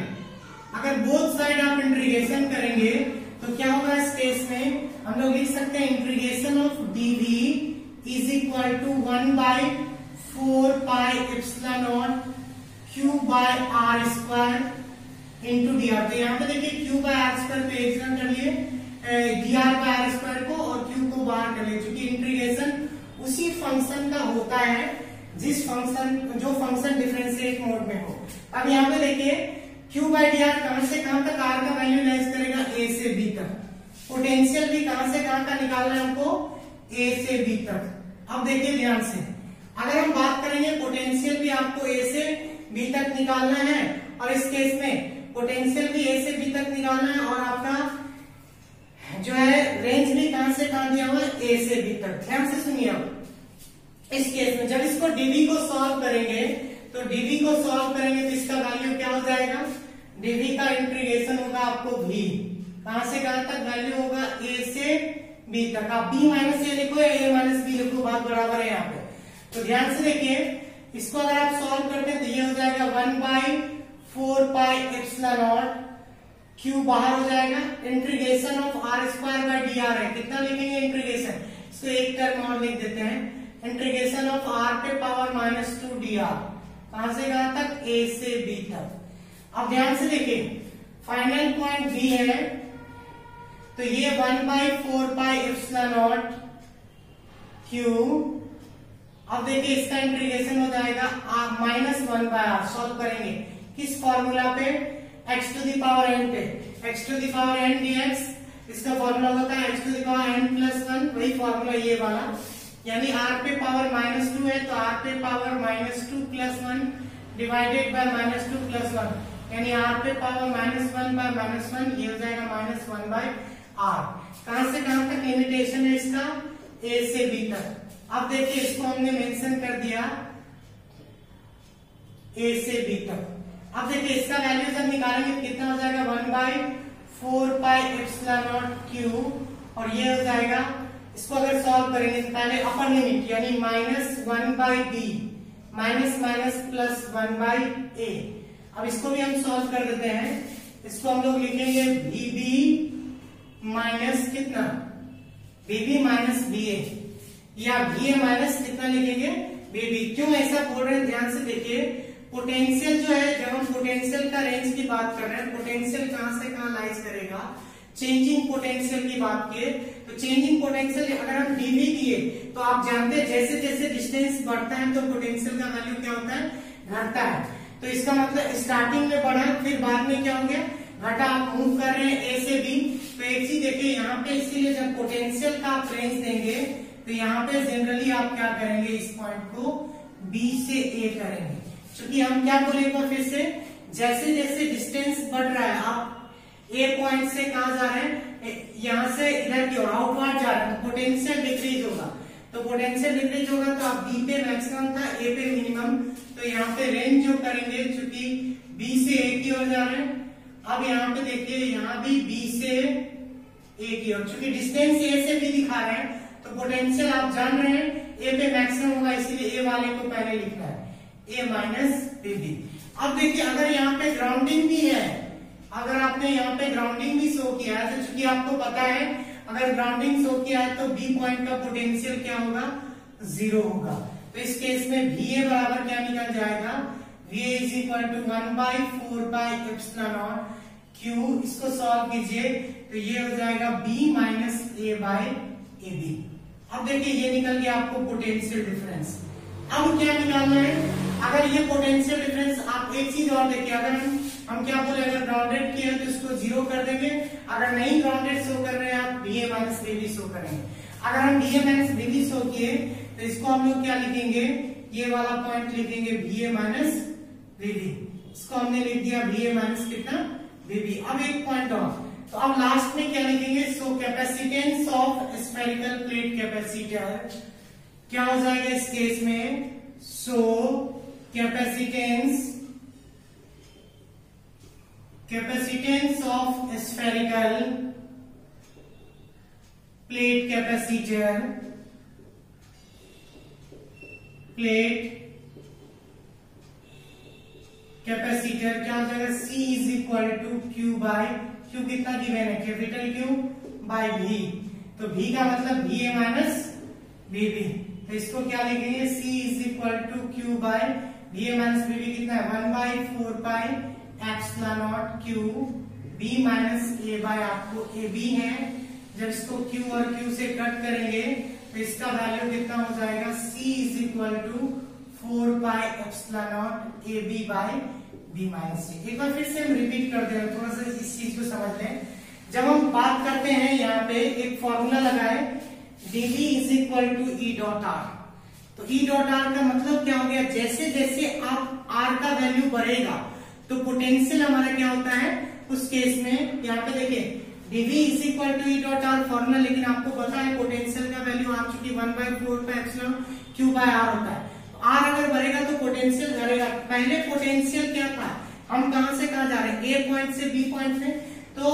अगर बोथ साइड आप इंटीग्रेशन करेंगे तो क्या होगा, इस केस में हम लोग लिख सकते हैं integration of dv is equal to 1/4 pi epsilon naught Q by R square into D R. तो यहाँ पे देखिए Q बाय R स्क्वायर पे एक्सटेंड कर लिए, dr बाय R स्क्वायर को और Q को बाहर कर लिए, क्योंकि इंटीग्रेशन उसी फंक्शन का होता है जो फंक्शन डिफरेंशिएट मोड में हो। अब यहाँ पे देखिए Q बाय डी आर कहां से कहां तक R का वैल्यू लेस करेगा, A से B तक। पोटेंशियल भी कहां से कहां का निकालना है हमको, A से B तक। अब देखिए ध्यान से, अगर हम बात करेंगे पोटेंशियल भी आपको A से B तक निकालना है, और इस केस में पोटेंशियल भी A से B तक निकालना है, और आपका जो है रेंज भी कहां से कहां दिया हुआ है, A से B तक। ध्यान से सुनिए, अब इस केस में जब इसको dv को सॉल्व करेंगे तो इसका वैल्यू क्या हो जाएगा, dv का इंटीग्रेशन होगा आपको v, कहां से कहां तक वैल्यू होगा, A से B तक। आप b माइनस ए लिखो या a माइनस बी लिखो, बात बराबर है यहाँ पे। तो ध्यान से देखिए, इसको अगर आप सॉल्व करते हैं तो ये हो जाएगा 1/4 पाई एप्सिलॉन नॉट Q बाहर हो जाएगा, integration of R square by D R है, कितना लिखेंगे इंटीग्रेशन, इसको एक टर्म और लिख देते हैं, इंटीग्रेशन ऑफ R पे पावर -2 डी आर, कहां से कहां तक, A से B तक। अब ध्यान से देखिए, फाइनल पॉइंट B है, तो ये 1/4 पाई एप्सिलॉन नॉट Q। अब देखिए इसका इंटीग्रेशन हो जाएगा -1/r, सॉल्व करेंगे किस फॉर्मूला पे, x to the power n पे, x to the power n dx, इसका फॉर्मूला होता है x to the power n plus 1, वही फॉर्मूला ये वाला, यानी r पे पावर -2 है तो r पे power -2 plus 1 divided by -2 plus 1, यानी r पे पावर -1 बाय -1, ये हो जाएगा -1/r। कहां से कहां तक लिमिटेशन है इसका, A से B तक। अब देखिए इसको हमने मेंशन कर दिया A से B तक। अब देखिए इसका वैल्यू जब निकालेंगे तो कितना हो जाएगा, 1/4 पाई एप्सिलॉन नॉट Q, और ये हो जाएगा, इसको अगर सॉल्व करेंगे तो पहले अपर लिमिट यानी -1/b, माइनस प्लस 1/a। अब इसको भी हम सॉल्व कर देते हैं, इसको हम लोग लिखेंगे VB माइनस कितना, VB माइनस BA, या VA माइनस कितना लिखेंगे, BB। क्यों ऐसा बोल रहे हैं, ध्यान से देखिए, पोटेंशियल जो है, जब हम पोटेंशियल का रेंज की बात कर रहे हैं, पोटेंशियल कहां से कहां लाइज करेगा, चेंजिंग पोटेंशियल की बात किए तो चेंजिंग पोटेंशियल अगर हम dV किए तो आप जानते हैं जैसे जैसे डिस्टेंस बढ़ता है तो पोटेंशियल का वैल्यू क्या होता है, घटता है। तो इसका मतलब स्टार्टिंग में बढ़ा, फिर बाद में क्या हो गया, घटा। आप मूव कर रहे हैं ए से बी, तो एक चीज देखिए यहाँ पे, इसीलिए जब पोटेंशियल का आप रेंज देंगे तो यहाँ पे जनरली आप क्या करेंगे, इस पॉइंट को बी से ए करेंगे। क्योंकि हम क्या बोलेंगे फिर से, जैसे जैसे डिस्टेंस बढ़ रहा है, आप ए पॉइंट से कहा जा रहे हैं, यहाँ से इधर की ओर आउटवर्ड जा रहे हैं, तो पोटेंशियल डिक्रीज होगा। तो पोटेंशियल डिक्रीज होगा तो आप बी पे मैक्सिमम था, ए पे मिनिमम, तो यहाँ पे रेंज जो करेंगे, चूंकि बी से ए की ओर जा रहे हैं। अब यहाँ पे देखिए, यहाँ भी बी से ए की ओर, चूंकि डिस्टेंस ए से बी दिखा रहे हैं, तो पोटेंशियल आप जान रहे हैं ए पे मैक्सिमम होगा, इसीलिए ए वाले को पहले लिखना है, ए माइनस बी बी। अब देखिए, अगर यहाँ पे ग्राउंडिंग भी है, अगर आपने यहाँ पे ग्राउंडिंग भी शो किया है, तो चूंकि आपको पता है अगर ग्राउंडिंग शो किया है तो बी पॉइंट का पोटेंशियल क्या होगा, 0 होगा। तो इस केस में VA बराबर क्या निकल जाएगा, VA is equal to 1/4 pi epsilon naught Q। इसको सॉल्व कीजिए तो ये हो जाएगा B minus A by A B. अब देखिए ये निकल गया आपको पोटेंशियल डिफरेंस। अब क्या निकालना है, अगर ये पोटेंशियल डिफरेंस, आप एक चीज और देखिए, अगर हम क्या बोले, अगर ग्राउंडेड किया तो इसको 0 कर देंगे, अगर नहीं ग्राउंडेड शो कर रहे हैं आप BA माइनस BB शो करेंगे। अगर हम BA माइनस BB शो किए तो इसको हम लोग क्या लिखेंगे, ये वाला पॉइंट लिखेंगे BA माइनस BB, इसको हमने लिख दिया BA माइनस कितना, BB। अब एक पॉइंट और, तो अब लास्ट में क्या लिखेंगे, so capacitance of spherical plate capacitor क्या हो जाएगा इस केस में, so capacitance of spherical plate capacitor क्या हो जाएगा, C is equal to Q by Q, कितना गिवन है, कैपिटल Q बाय V। तो V का मतलब VA माइनस BB, तो इसको क्या लिखेंगे, C is equal to Q by VA minus BB कितना है, 1/4 pi epsilon naught Q B minus A by आपको AB है। जब इसको Q और Q से कट करेंगे तो इसका वैल्यू कितना हो जाएगा, C is equal to 4 pi epsilon naught AB by B minus C। एक बार फिर से हम रिपीट कर दे रहे हैं, थोड़ा सा इस चीज को समझ लें। जब हम बात करते हैं, यहाँ पे एक फॉर्मूला लगाए, dV is equal to E dot R. तो E डॉट आर का मतलब क्या हो गया, जैसे जैसे आप R का वैल्यू बढ़ेगा तो पोटेंशियल हमारा क्या होता है, उस केस में यहाँ पे देखिए dV is equal to E dot R formula, लेकिन आपको पता है पोटेंशियल का वैल्यू आ चुकी 1/4 pi epsilon Q by R होता है। R अगर बढ़ेगा तो पोटेंशियल बढ़ेगा। पहले पोटेंशियल क्या था, हम कहां से कहां जा रहे हैं, A पॉइंट से B पॉइंट में, तो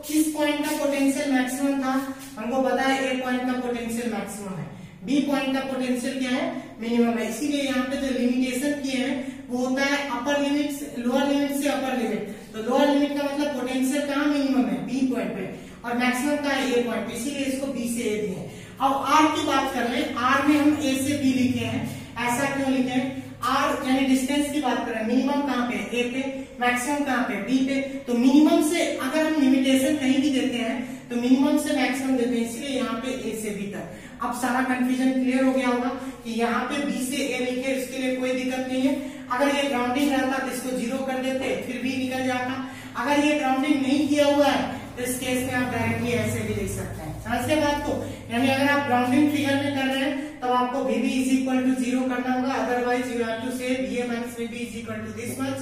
किस पॉइंट का पोटेंशियल मैक्सिमम था, हमको पता है A पॉइंट का पोटेंशियल मैक्सिमम है, B पॉइंट का पोटेंशियल क्या है, मिनिमम है। इसीलिए यहाँ पे जो लिमिटेशन किए हैं वो होता है अपर लिमिट से लोअर लिमिट से अपर लिमिट। तो लोअर लिमिट का मतलब पोटेंशियल कहाँ मिनिमम है, B पॉइंट पे, और मैक्सिमम का है A पॉइंट पे, इसीलिए इसको B से A दिए। अब R की बात कर ले, R में हम A से B लिखे हैं, ऐसा क्यों लिखे हैं, R यानी डिस्टेंस की बात कर रहे हैं, मिनिमम कहाँ पे, A पे, मैक्सिमम कहाँ पे, B पे। तो मिनिमम से अगर हम लिमिटेशन कहीं भी देते हैं तो मिनिमम से मैक्सिमम देते हैं, इसलिए यहाँ पे A से B तक। अब सारा कंफ्यूजन क्लियर हो गया होगा कि यहाँ पे B से A लिखे, इसके लिए कोई दिक्कत नहीं है। अगर ये ग्राउंडिंग रहता तो इसको 0 कर देते, फिर B निकल जाता। अगर ये ग्राउंडिंग नहीं किया हुआ है तो इस केस में आप डायरेक्टली ऐसे भी लिख सकते हैं। समझ गए बात को, यानी अगर आप ग्राउंडिंग फिगर में कर रहे हैं तब आपको VB इज इक्वल टू 0 करना होगा, otherwise you have to say VA minus VB is equal to this much,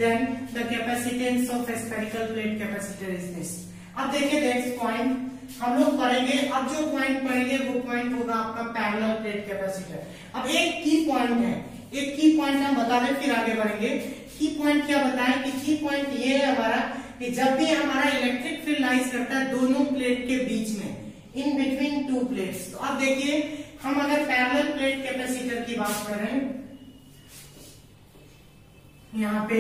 then the capacitance of spherical plate capacitor is this. अब देखिए नेक्स्ट पॉइंट हम लोग पढ़ेंगे, अब जो पॉइंट पढ़ेंगे वो पॉइंट होगा आपका पैरेलल प्लेट कैपेसिटर। अब एक की पॉइंट है, एक की पॉइंट हम बता दें फिर आगे बढ़ेंगे। की पॉइंट क्या बताएं कि की पॉइंट ये है हमारा कि जब भी हमारा इलेक्ट्रिक फील्ड लाइज करता है दोनों प्लेट के बीच में, इन बिटवीन टू प्लेट्स। तो अब देखिए हम अगर पैरेलल प्लेट कैपेसिटर की बात करें, यहाँ पे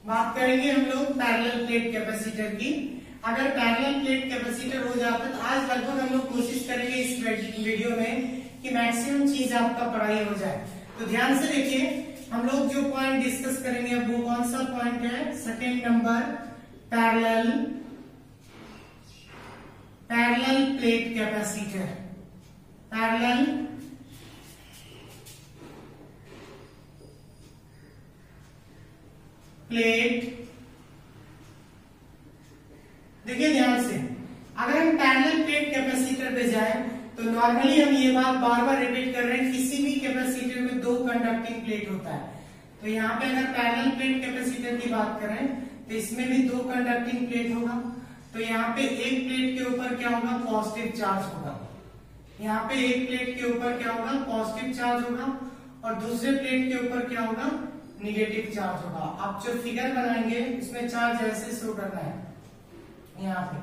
बात करेंगे हम लोग पैरेलल प्लेट कैपेसिटर की। अगर पैरेलल प्लेट कैपेसिटर हो जाता है तो आज लगभग हम लोग कोशिश करेंगे इस वीडियो में कि मैक्सिमम चीज आपका पढ़ाई हो जाए। तो ध्यान से देखिए, हम लोग जो पॉइंट डिस्कस करेंगे अब वो कौन सा पॉइंट है, second number, parallel plate capacitor. Parallel plate. देखिए ध्यान से, अगर हम पैरेलल प्लेट कैपेसिटर पे जाए तो नॉर्मली हम ये बात बार बार रिपीट कर रहे हैं, किसी भी कैपेसिटर में दो कंडक्टिंग प्लेट होता है। तो यहाँ पे अगर पैरेलल प्लेट कैपेसिटर की बात करें तो इसमें भी दो कंडक्टिंग प्लेट होगा। तो यहाँ पे एक प्लेट के ऊपर क्या होगा, पॉजिटिव चार्ज होगा। यहाँ पे एक प्लेट के ऊपर क्या होगा, पॉजिटिव चार्ज होगा, और दूसरे प्लेट के ऊपर क्या होगा, निगेटिव चार्ज होगा। आप जो फिगर बनाएंगे इसमें चार्ज ऐसे शो करना है, यहाँ पे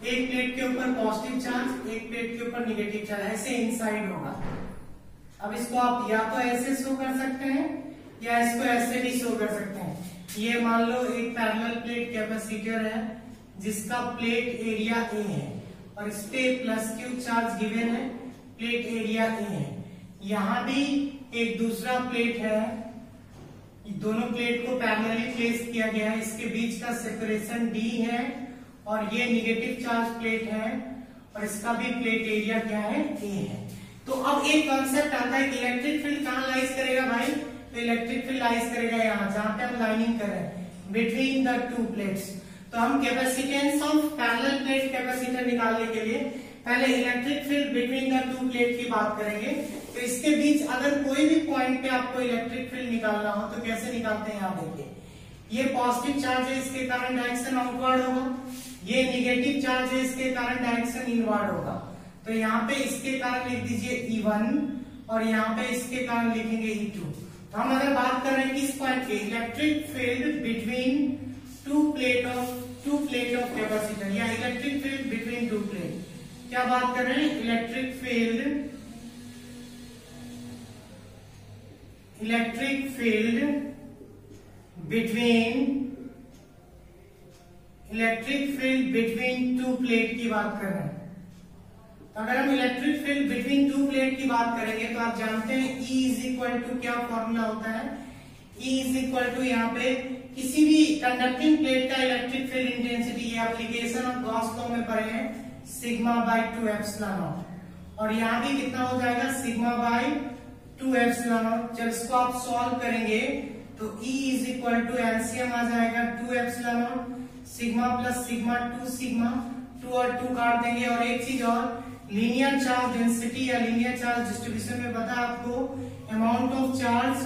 एक प्लेट के ऊपर पॉजिटिव चार्ज, एक प्लेट के ऊपर निगेटिव चार्ज, ऐसे इनसाइड होगा। अब इसको आप या तो ऐसे शो कर सकते हैं या इसको ऐसे भी शो कर सकते हैं। ये मान लो एक पैरेलल प्लेट कैपेसिटर है जिसका प्लेट एरिया ए है और इस पे प्लस क्यू चार्ज गिवन है, प्लेट एरिया ए है। यहाँ भी एक दूसरा प्लेट है, दोनों प्लेट को पैरेलली प्लेस किया गया है, इसके बीच का सेपरेशन डी है और ये निगेटिव चार्ज प्लेट है और इसका भी प्लेट एरिया क्या है, ए है। तो अब एक कॉन्सेप्ट आता है कि इलेक्ट्रिक फील्ड कहाँ लाइज करेगा भाई, तो इलेक्ट्रिक फील्ड लाइज करेगा यहाँ, जहां पे हम लाइनिंग कर रहे हैं बिटवीन द टू प्लेट्स। तो हम capacitance of parallel plate capacitor निकालने के लिए पहले electric field between the two plate की बात करेंगे। तो इसके बीच अगर कोई भी पॉइंट पे आपको इलेक्ट्रिक फील्ड निकालना हो तो कैसे निकालते हैं, यहाँ देखिए, ये पॉजिटिव चार्ज है, इसके कारण डायरेक्शन आउटवर्ड होगा, ये निगेटिव चार्ज है, इसके कारण डायरेक्शन इनवर्ड होगा। तो यहाँ पे इसके कारण लिख दीजिए E1 और यहाँ पे इसके कारण लिखेंगे E2। तो हम अगर बात कर रहे हैं किस पॉइंट की, electric field between two plate of capacitor या electric field between two plate, क्या बात कर रहे हैं, electric field between two plate की बात कर रहे हैं। तो अगर हम electric field between two plate की बात करेंगे तो आप जानते हैं E इज इक्वल टू क्या फॉर्मूला होता है, E इज इक्वल टू यहाँ पे किसी भी कंडक्टिंग प्लेट का इलेक्ट्रिक फील्ड इंटेंसिटी, ये एप्लीकेशन ऑफ गॉस लॉ में पढ़े हैं, सिग्मा बाई 2 एप्सिलॉन नॉट, और यहाँ भी कितना हो जाएगा, सिग्मा बाई 2 एप्सिलॉन नॉट। जब इसको आप सॉल्व करेंगे तो E is equal to LCM आ जाएगा 2 epsilon naught, sigma plus sigma 2 sigma, 2 और 2 काट देंगे। और एक चीज और, लीनियर चार्ज डेंसिटी या लीनियर चार्ज डिस्ट्रीब्यूशन में पता है आपको, amount of charge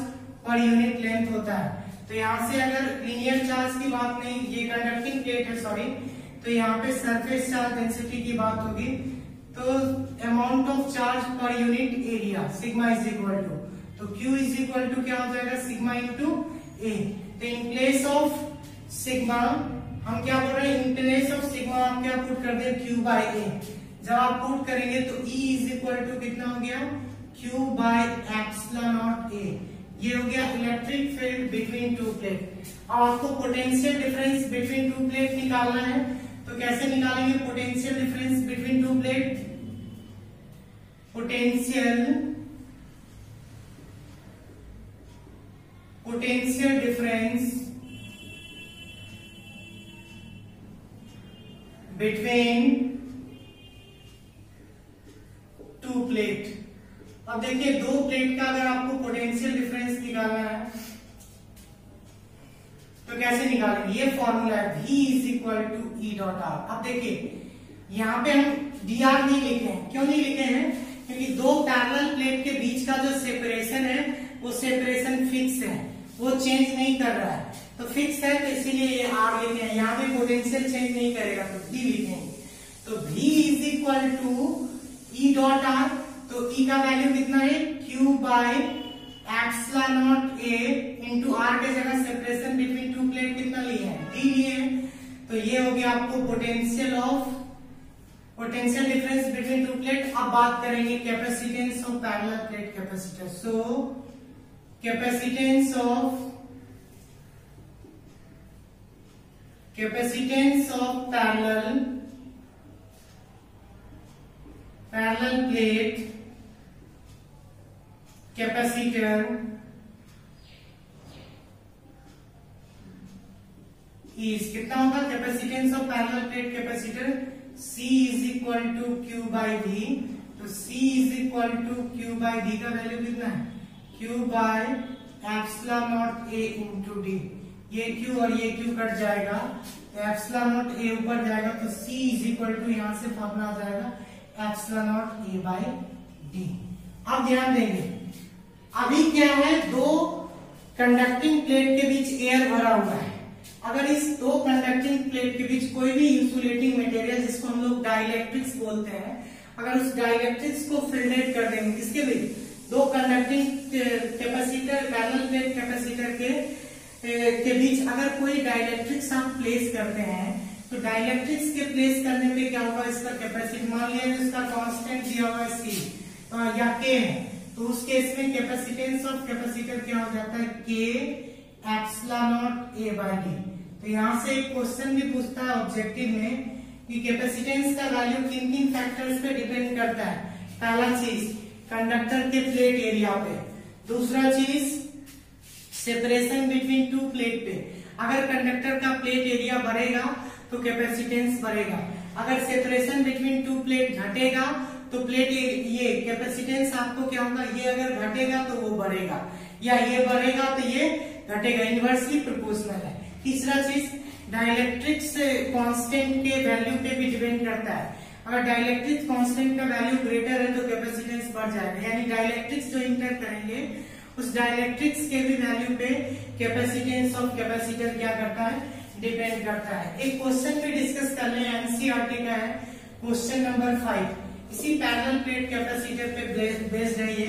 per unit length होता है। तो यहाँ से अगर लीनियर चार्ज की बात नहीं, ये कंडक्टिंग प्लेट है सॉरी, तो यहाँ पे सरफेस चार्ज डेंसिटी की बात होगी, तो amount of charge per unit area sigma is equal to, तो Q इज इक्वल टू क्या हो जाएगा, सिग्मा इंटू ए। तो इन प्लेस ऑफ सिग्मा हम क्या बोल रहे हैं, इन प्लेस ऑफ सिग्मा हम क्या पुट कर दे, Q बाई ए। जब आप पुट करेंगे तो E इज इक्वल टू कितना हो गया, Q बाई एप्सिलॉन नॉट ए। ये हो गया electric field between two plate. अब आपको potential difference between two plate निकालना है, तो कैसे निकालेंगे potential difference between two plate, potential difference between two plate. अब देखिए दो प्लेट का अगर आपको पोटेंशियल डिफरेंस निकालना है तो कैसे निकालेंगे, ये फॉर्मूला है V is equal to E dot R. अब देखिए यहाँ पे हम dr नहीं लिखे हैं, क्यों नहीं लिखे हैं, क्योंकि दो पैरेलल प्लेट के बीच का जो सेपरेशन है वो सेपरेशन फिक्स है, वो चेंज नहीं कर रहा है, तो फिक्स है, तो इसीलिए ये r लिखे हैं। यहाँ पे पोटेंशियल चेंज नहीं करेगा तो V लिखेंगे। तो V is equal to E dot R, तो E का वैल्यू कितना है, Q by epsilon naught A into R के जगह सेपरेशन बिटवीन टू प्लेट कितना लिए हैं, D लिए हैं। तो ये हो गया आपको potential difference between two plate. अब बात करेंगे capacitance of parallel plate capacitor. So capacitance of parallel plate capacitor is कितना होगा, capacitance of parallel plate capacitor C is equal to Q by V। तो C is equal to Q by V का value कितना है, Q by epsilon naught A into D। ये Q और ये Q cut जाएगा, तो एप्सिलॉन नॉट A ऊपर जाएगा, तो C इज इक्वल टू यहां से फॉर्मूला आ जाएगा epsilon naught A by D। अब ध्यान देंगे, अभी क्या है, दो कंडक्टिंग प्लेट के बीच एयर भरा हुआ है। अगर इस दो कंडक्टिंग प्लेट के बीच कोई भी इंसुलेटिंग मटेरियल, जिसको हम लोग डाइलेक्ट्रिक्स बोलते हैं, अगर उस डाइलेक्ट्रिक्स को फिल्ट्रेट कर देंगे, किसके बीच, दो conducting capacitor, parallel plate capacitor के बीच अगर कोई डाइलेक्ट्रिक्स आप प्लेस करते हैं, तो डाइलेक्ट्रिक्स के प्लेस करने पे क्या होगा, इसका कैपेसिटी मान लिया इसका कांस्टेंट दिया हुआ है C या K है, तो उस केस में कैपेसिटेंस ऑफ कैपेसिटर क्या हो जाता है, K epsilon naught A by D। तो यहां से एक क्वेश्चन भी पूछता है ऑब्जेक्टिव में कि कैपेसिटेंस का वैल्यू किन किन फैक्टर्स पे डिपेंड करता है। पहला चीज कंडक्टर के प्लेट एरिया पे, दूसरा चीज सेपरेशन बिटवीन टू प्लेट पे। अगर कंडक्टर का प्लेट एरिया बढ़ेगा तो कैपेसिटेंस बढ़ेगा, अगर सेपरेशन बिटवीन टू प्लेट घटेगा तो प्लेट ये कैपेसिटेंस आपको क्या होगा, ये अगर घटेगा तो वो बढ़ेगा, या ये बढ़ेगा तो ये घटेगा, इनवर्सली प्रोपोर्शनल है। तीसरा चीज डाइलेक्ट्रिक्स कांस्टेंट के वैल्यू पे भी डिपेंड करता है। अगर डाइलेक्ट्रिक्स कांस्टेंट का वैल्यू ग्रेटर है तो कैपेसिटेंस बढ़ जाएगा, यानी डाइलेक्ट्रिक्स जो इंटर करेंगे उस डाइलेक्ट्रिक्स के भी वैल्यू पे कैपेसिटेंस ऑफ कैपेसिटर क्या करता है, डिपेंड करता है। एक क्वेश्चन भी डिस्कस कर ले, एनसीईआरटी का है, क्वेश्चन नंबर 5, इसी पैरेलल प्लेट कैपेसिटर पे बेस्ड है ये।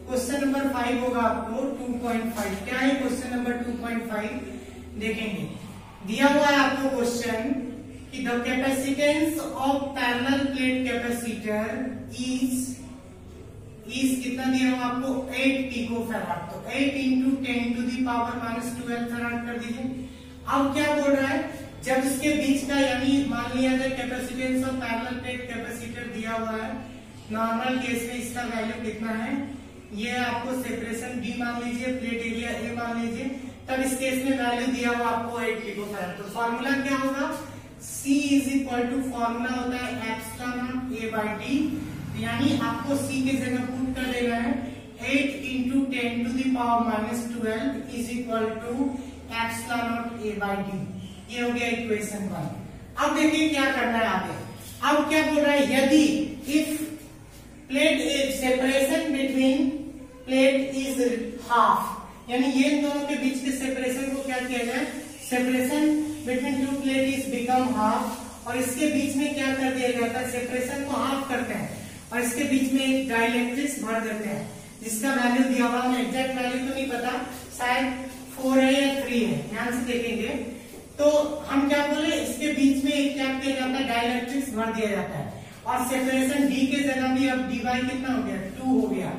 क्वेश्चन नंबर 5 होगा आपको 2.5। क्या है क्वेश्चन नंबर 2.5 देखेंगे, दिया हुआ है आपको क्वेश्चन कि the capacitance of parallel plate capacitor is कितना दिया हुआ आपको, 8 पिको फैराड। तो 8 into 10 to the power minus 12 farad कर दीजिए। अब क्या बोल रहा है, जब इसके बीच का, यानी मान लिया जाए capacitance of parallel plate capacitor दिया हुआ है, नॉर्मल केस में इसका वैल्यू कितना है, ये आपको सेपरेशन D मान लीजिए, प्लेट एरिया A मान लीजिए, तब इस केस में वैल्यू दिया हुआ आपको 8 पिको फैराड। तो फॉर्मूला क्या होगा, C is equal to formula होता है epsilon naught A by D, यानी आपको C के जगह पुट कर देना है 8 into 10 to the power minus 12 is equal to epsilon naught A by D। ये हो गया इक्वेशन 1। अब देखिए क्या करना है आगे। अब क्या बोल रहा है, यदि if plate separation between plate is half, यानी ये दोनों के बीच के सेपरेशन को क्या किया जाए, separation between two plate is become half, और इसके बीच में क्या कर दिया जाता है, सेपरेशन को हाफ करते हैं और इसके बीच में एक डाइलेक्ट्रिक्स भर देते हैं, जिसका वैल्यू दिया हुआ है, एग्जैक्ट वैल्यू तो नहीं पता, शायद 4 है या 3 है, ध्यान से देखेंगे। तो हम क्या बोले, इसके बीच में एक क्या किया जाता है, डाइलेक्ट्रिक्स भर दिया जाता है, और सेपरेशन D के जगह भी अब D बाई कितना हो गया, 2 हो गया।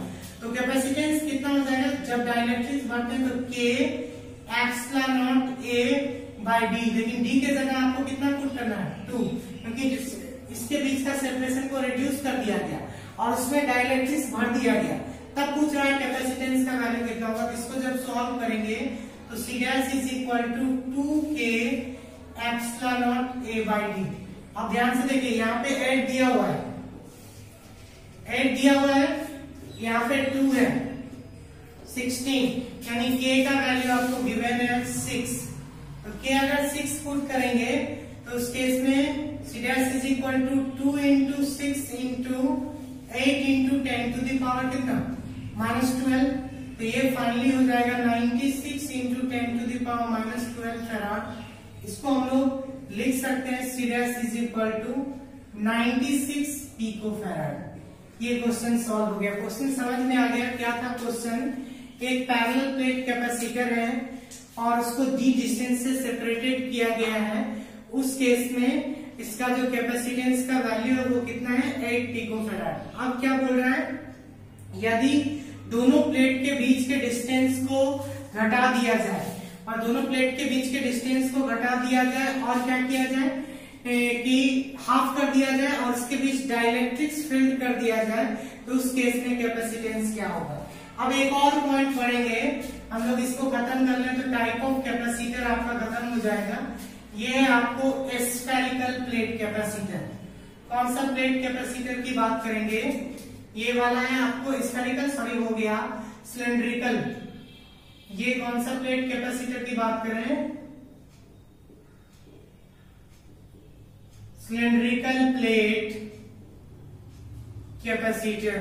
तो कैपेसिटेंस कितना हो जाएगा, जब डाइलेक्ट्रिक्स भरते हैं तो K epsilon naught A by D, लेकिन D के जगह आपको कितना पुट करना है, 2, क्योंकि इसके बीच का सेपरेशन को रिड्यूस कर दिया गया और उसमें डाइलेक्ट्रिक्स भर दिया गया। तब पूछ रहा है कैपेसिटेंस का वैल्यू कितना होगा। इसको जब सॉल्व करेंगे तो C dash is equal to 2K epsilon naught A by D। अब ध्यान से देखिए, यहाँ पे 8 दिया हुआ है, 8 दिया हुआ है, यहाँ पे 2 है, 16, यानी K का वैल्यू आपको गिवन है 6। तो K अगर 6 पुट करेंगे तो उस केस में C dash is equal to 2 into 6 into 8 into 10 to the power कितना, माइनस 12। तो ये फाइनली हो जाएगा 96 into 10 to the power minus 12 farad. इसको हम लोग लिख सकते हैं C dash is equal to 96 pico farad. ये क्वेश्चन सॉल्व हो गया। क्वेश्चन समझ में आ गया क्या था क्वेश्चन, एक पैरेलल प्लेट कैपेसिटर है और उसको D डिस्टेंस से सेपरेटेड किया गया है, उस केस में इसका जो कैपेसिटेंस का वैल्यू है वो कितना है, 8 पिको फैराड। अब क्या बोल रहा है, यदि दोनों प्लेट के बीच के डिस्टेंस को घटा दिया जाए, और दोनों प्लेट के बीच के डिस्टेंस को घटा दिया जाए और क्या किया जाए कि हाफ कर दिया जाए और इसके बीच डाइलेक्ट्रिक्स फील्ड कर दिया जाए, तो उस केस में कैपेसिटेंस क्या होगा। अब एक और पॉइंट पढ़ेंगे हम लोग, इसको खत्म कर लें तो टाइप ऑफ कैपेसिटर आपका खत्म हो जाएगा। ये है आपको स्फेरिकल प्लेट कैपेसिटर। कौन सा प्लेट कैपेसिटर की बात करेंगे, ये वाला है आपको स्फेरिकल, सॉरी हो गया सिलेंड्रिकल ये कौन सा प्लेट कैपेसिटर की बात कर रहे हैं? Cylindrical plate capacitor.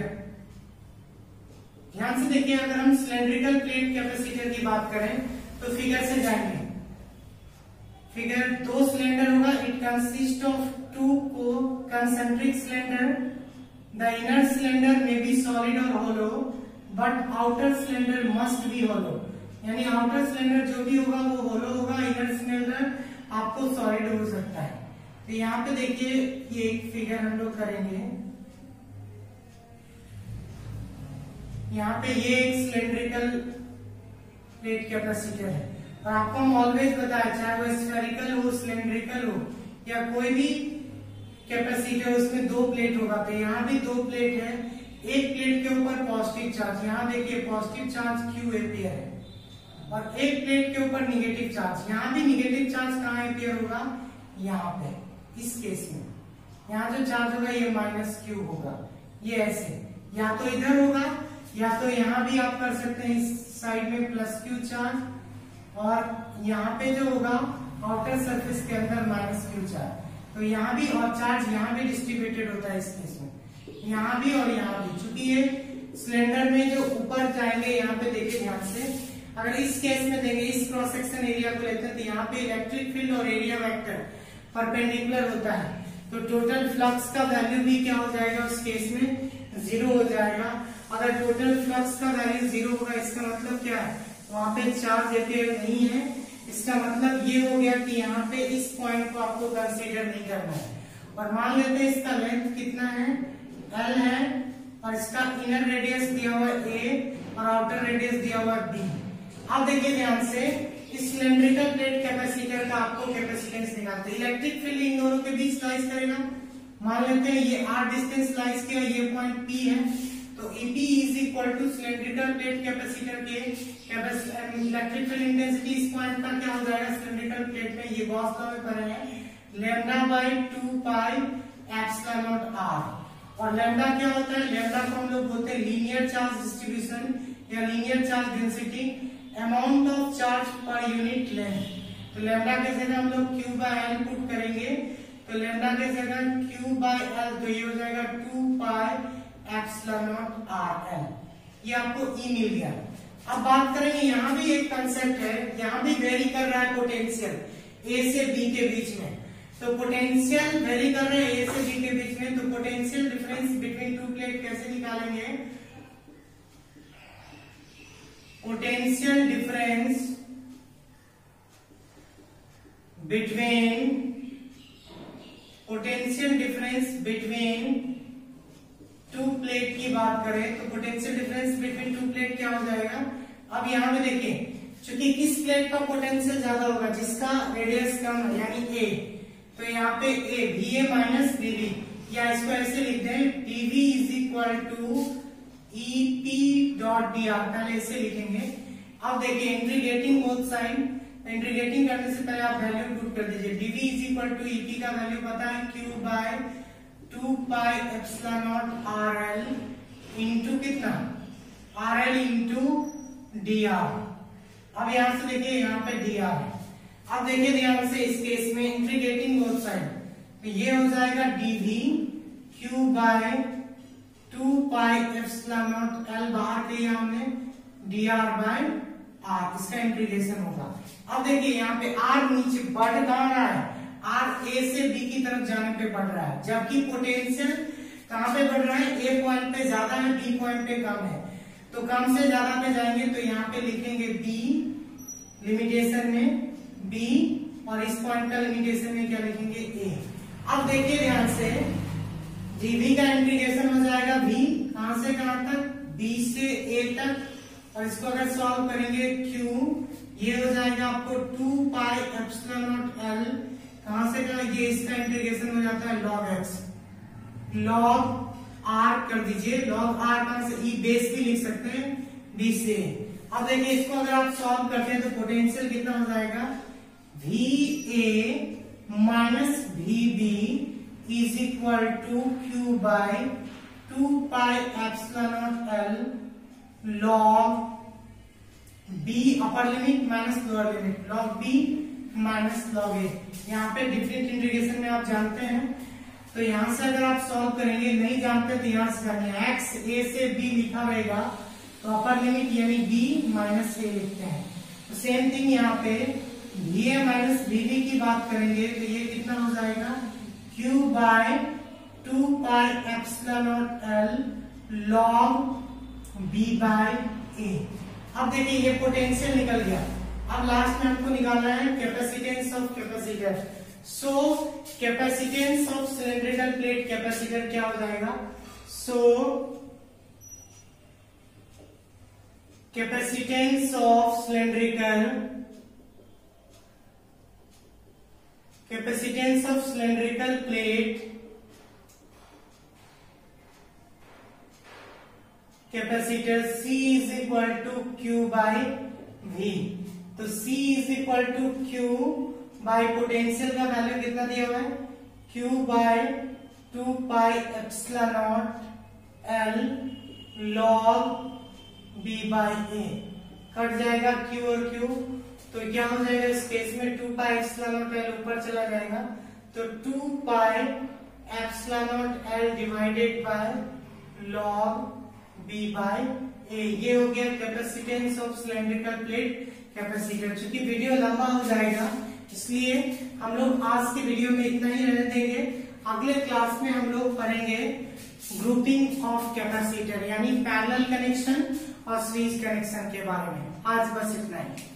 ध्यान से देखिए, अगर हम सिलेंड्रिकल प्लेट कैपेसिटर की बात करें तो फिगर से जाएंगे। फिगर, दो सिलेंडर होगा, it consist of two concentric cylinder. The inner cylinder may be solid or hollow, but outer cylinder must be hollow. यानी आउटर सिलेंडर जो भी होगा वो होलो होगा, इनर सिलेंडर आपको सॉलिड हो सकता है। तो यहाँ पे देखिए, ये एक फिगर हम लोग करेंगे। यहाँ पे ये एक सिलेंड्रिकल प्लेट कैपेसिटर है, और आपको हम ऑलवेज बताया, चाहे वो स्फेरिकल हो, सिलेंड्रिकल हो या कोई भी कैपेसिटर, उसमें दो प्लेट होगा। तो यहाँ भी दो प्लेट है, एक प्लेट के ऊपर पॉजिटिव चार्ज, यहाँ देखिए पॉजिटिव चार्ज क्यू एम्पियर है, और एक प्लेट के ऊपर निगेटिव चार्ज। यहाँ भी निगेटिव चार्ज कहाँ एम्पियर होगा? यहाँ पे, इस केस में यहाँ जो चार्ज होगा ये माइनस क्यू होगा। ये ऐसे या तो इधर होगा या तो यहाँ भी आप कर सकते हैं, इस साइड में प्लस क्यू चार्ज, और यहाँ पे जो होगा आउटर सरफेस के अंदर माइनस क्यू चार्ज। तो यहाँ भी, और चार्ज यहाँ भी डिस्ट्रीब्यूटेड होता है इस केस में, यहाँ भी और यहाँ भी। चूंकि ये सिलेंडर में जो ऊपर जाएंगे, यहाँ पे देखिए ध्यान से, अगर इस केस में देंगे, इस क्रॉस सेक्शन एरिया को लेते हैं, तो यहाँ पे इलेक्ट्रिक फील्ड और एरिया वेक्टर परपेंडिकुलर होता है, तो टोटल फ्लक्स का वैल्यू भी क्या हो जाएगा उस केस में? जीरो हो जाएगा। अगर टोटल फ्लक्स का वैल्यू जीरो होगा, इसका मतलब क्या है? वहां पे चार्ज एम्पियर नहीं है। इसका मतलब ये हो गया कि यहाँ पे इस पॉइंट को आपको कंसीडर नहीं करना है। और मान लेते हैं इसका लेंथ कितना है? L है, और इसका इनर रेडियस दिया हुआ है A और आउटर रेडियस दिया हुआ है B। अब देखिए ध्यान से, इस सिलेंड्रिकल प्लेट कैपेसिटर का आपको कैपेसिटेंस निकालते हैं। इलेक्ट्रिक फील्ड इन दोनों के बीच लाइज करेगा। मान लेते हैं ये r डिस्टेंस लाइज किया, ये पॉइंट P है, तो EP is equal to cylindrical plate capacitor के इलेक्ट्रिक फील्ड इंटेंसिटी इस पॉइंट पर क्या हो जाएगा सिलेंड्रिकल प्लेट में? ये गॉस लॉ में पढ़े हैं, lambda by 2 pi epsilon not r। और लैम्डा क्या होता है? लैम्डा को हम लोग बोलते हैं लीनियर चार्ज डिस्ट्रीब्यूशन या linear charge density, amount of charge per unit length. तो लैम्डा के जगह हम लोग Q बाय L पुट करेंगे, तो लैम्डा के जगह Q बाय L, तो ये हो जाएगा 2 पाई एप्सिलॉन नॉट RL। ये आपको E मिल गया। अब बात करेंगे, यहाँ भी एक कंसेप्ट है, यहाँ भी वेरी कर रहा है पोटेंशियल A से B के बीच में। तो पोटेंशियल वेरी कर रहे हैं A से B के बीच में, तो potential difference between two plate कैसे निकालेंगे? Potential difference between two plate की बात करें तो potential difference between two plate क्या हो जाएगा? अब यहाँ पे देखिए, चूंकि किस प्लेट का पोटेंशियल ज्यादा होगा? जिसका रेडियस कम है, यानी A। तो यहाँ पे A VA माइनस VB, या इसको ऐसे लिख दें DV is equal to EP dot DR, पहले इसे लिखेंगे। अब देखिए इंटीग्रेटिंग बोथ साइड, इंटीग्रेटिंग करने से पहले आप वैल्यू पुट कर दीजिए। DV is equal to EP का वैल्यू पता है Q by 2 pi epsilon naught RL into कितना? RL into DR। अब यहां से देखिए, यहाँ पे DR है। अब देखिए ध्यान से, इस केस में इंटीग्रेटिंग बोथ साइड, तो ये हो जाएगा DV Q by 2 pi epsilon naught L, बाहर किया हमने, DR बाय R, इसका इंटीग्रेशन होगा। अब देखिए यहाँ पे R नीचे बढ़ कहाँ रहा है? R A से B की तरफ जाने पे बढ़ रहा है, जबकि पोटेंशियल कहाँ पे बढ़ रहा है? A पॉइंट पे ज्यादा है, B पॉइंट पे कम है। तो कम से ज्यादा पे जाएंगे, तो यहाँ पे लिखेंगे B लिमिटेशन में B, और इस पॉइंट का लिमिटेशन में क्या लिखेंगे? A। अब देखिए ध्यान से, dV का इंटीग्रेशन हो जाएगा V, कहां से कहां तक? B से A तक, और इसको अगर सॉल्व करेंगे Q, ये हो जाएगा आपको 2 पाई एप्सिलॉन नॉट L, कहां से कहां? ये इसका इंटीग्रेशन हो जाता है log x, log R कर दीजिए, log R कहां से? E बेस भी लिख सकते हैं B से। अब देखिए इसको अगर आप सॉल्व करते हैं तो पोटेंशियल कितना हो जाएगा? VA minus VB is equal to Q by 2 pi epsilon naught L log B upper limit minus lower limit, log B minus log A. यहाँ पे डिफरेंट इंटीग्रेशन में आप जानते हैं, तो यहाँ से अगर आप सॉल्व करेंगे, नहीं जानते तो यहाँ से जानिए, एक्स ए से बी लिखा रहेगा तो अपर लिमिट यानी बी माइनस ए लिखते हैं। तो सेम थिंग यहाँ पे V A minus V B की बात करेंगे तो ये कितना हो जाएगा, Q by 2 pi epsilon naught L log B by A. अब देखिए ये पोटेंशियल निकल गया। अब लास्ट में हमको निकालना है capacitance of capacitor. So capacitance of cylindrical plate capacitor क्या हो जाएगा, so capacitance of cylindrical plate capacitor C is equal to Q by V। तो C is equal to Q by potential का वैल्यू कितना दिया हुआ है, Q by 2 pi epsilon naught L log B by A। Cut जाएगा Q और Q, तो क्या हो जाएगा इस केस में 2 पाई एप्सिलॉन नॉट L ऊपर चला जाएगा, तो 2 pi epsilon naught L divided by log B by A। ये हो गया capacitance of cylindrical plate capacitor. चूंकि वीडियो लंबा हो जाएगा इसलिए हम लोग आज के वीडियो में इतना ही रहने देंगे। अगले क्लास में हम लोग पढ़ेंगे ग्रुपिंग ऑफ कैपेसिटर यानी पैरेलल कनेक्शन और सीरीज कनेक्शन के बारे में। आज बस इतना ही।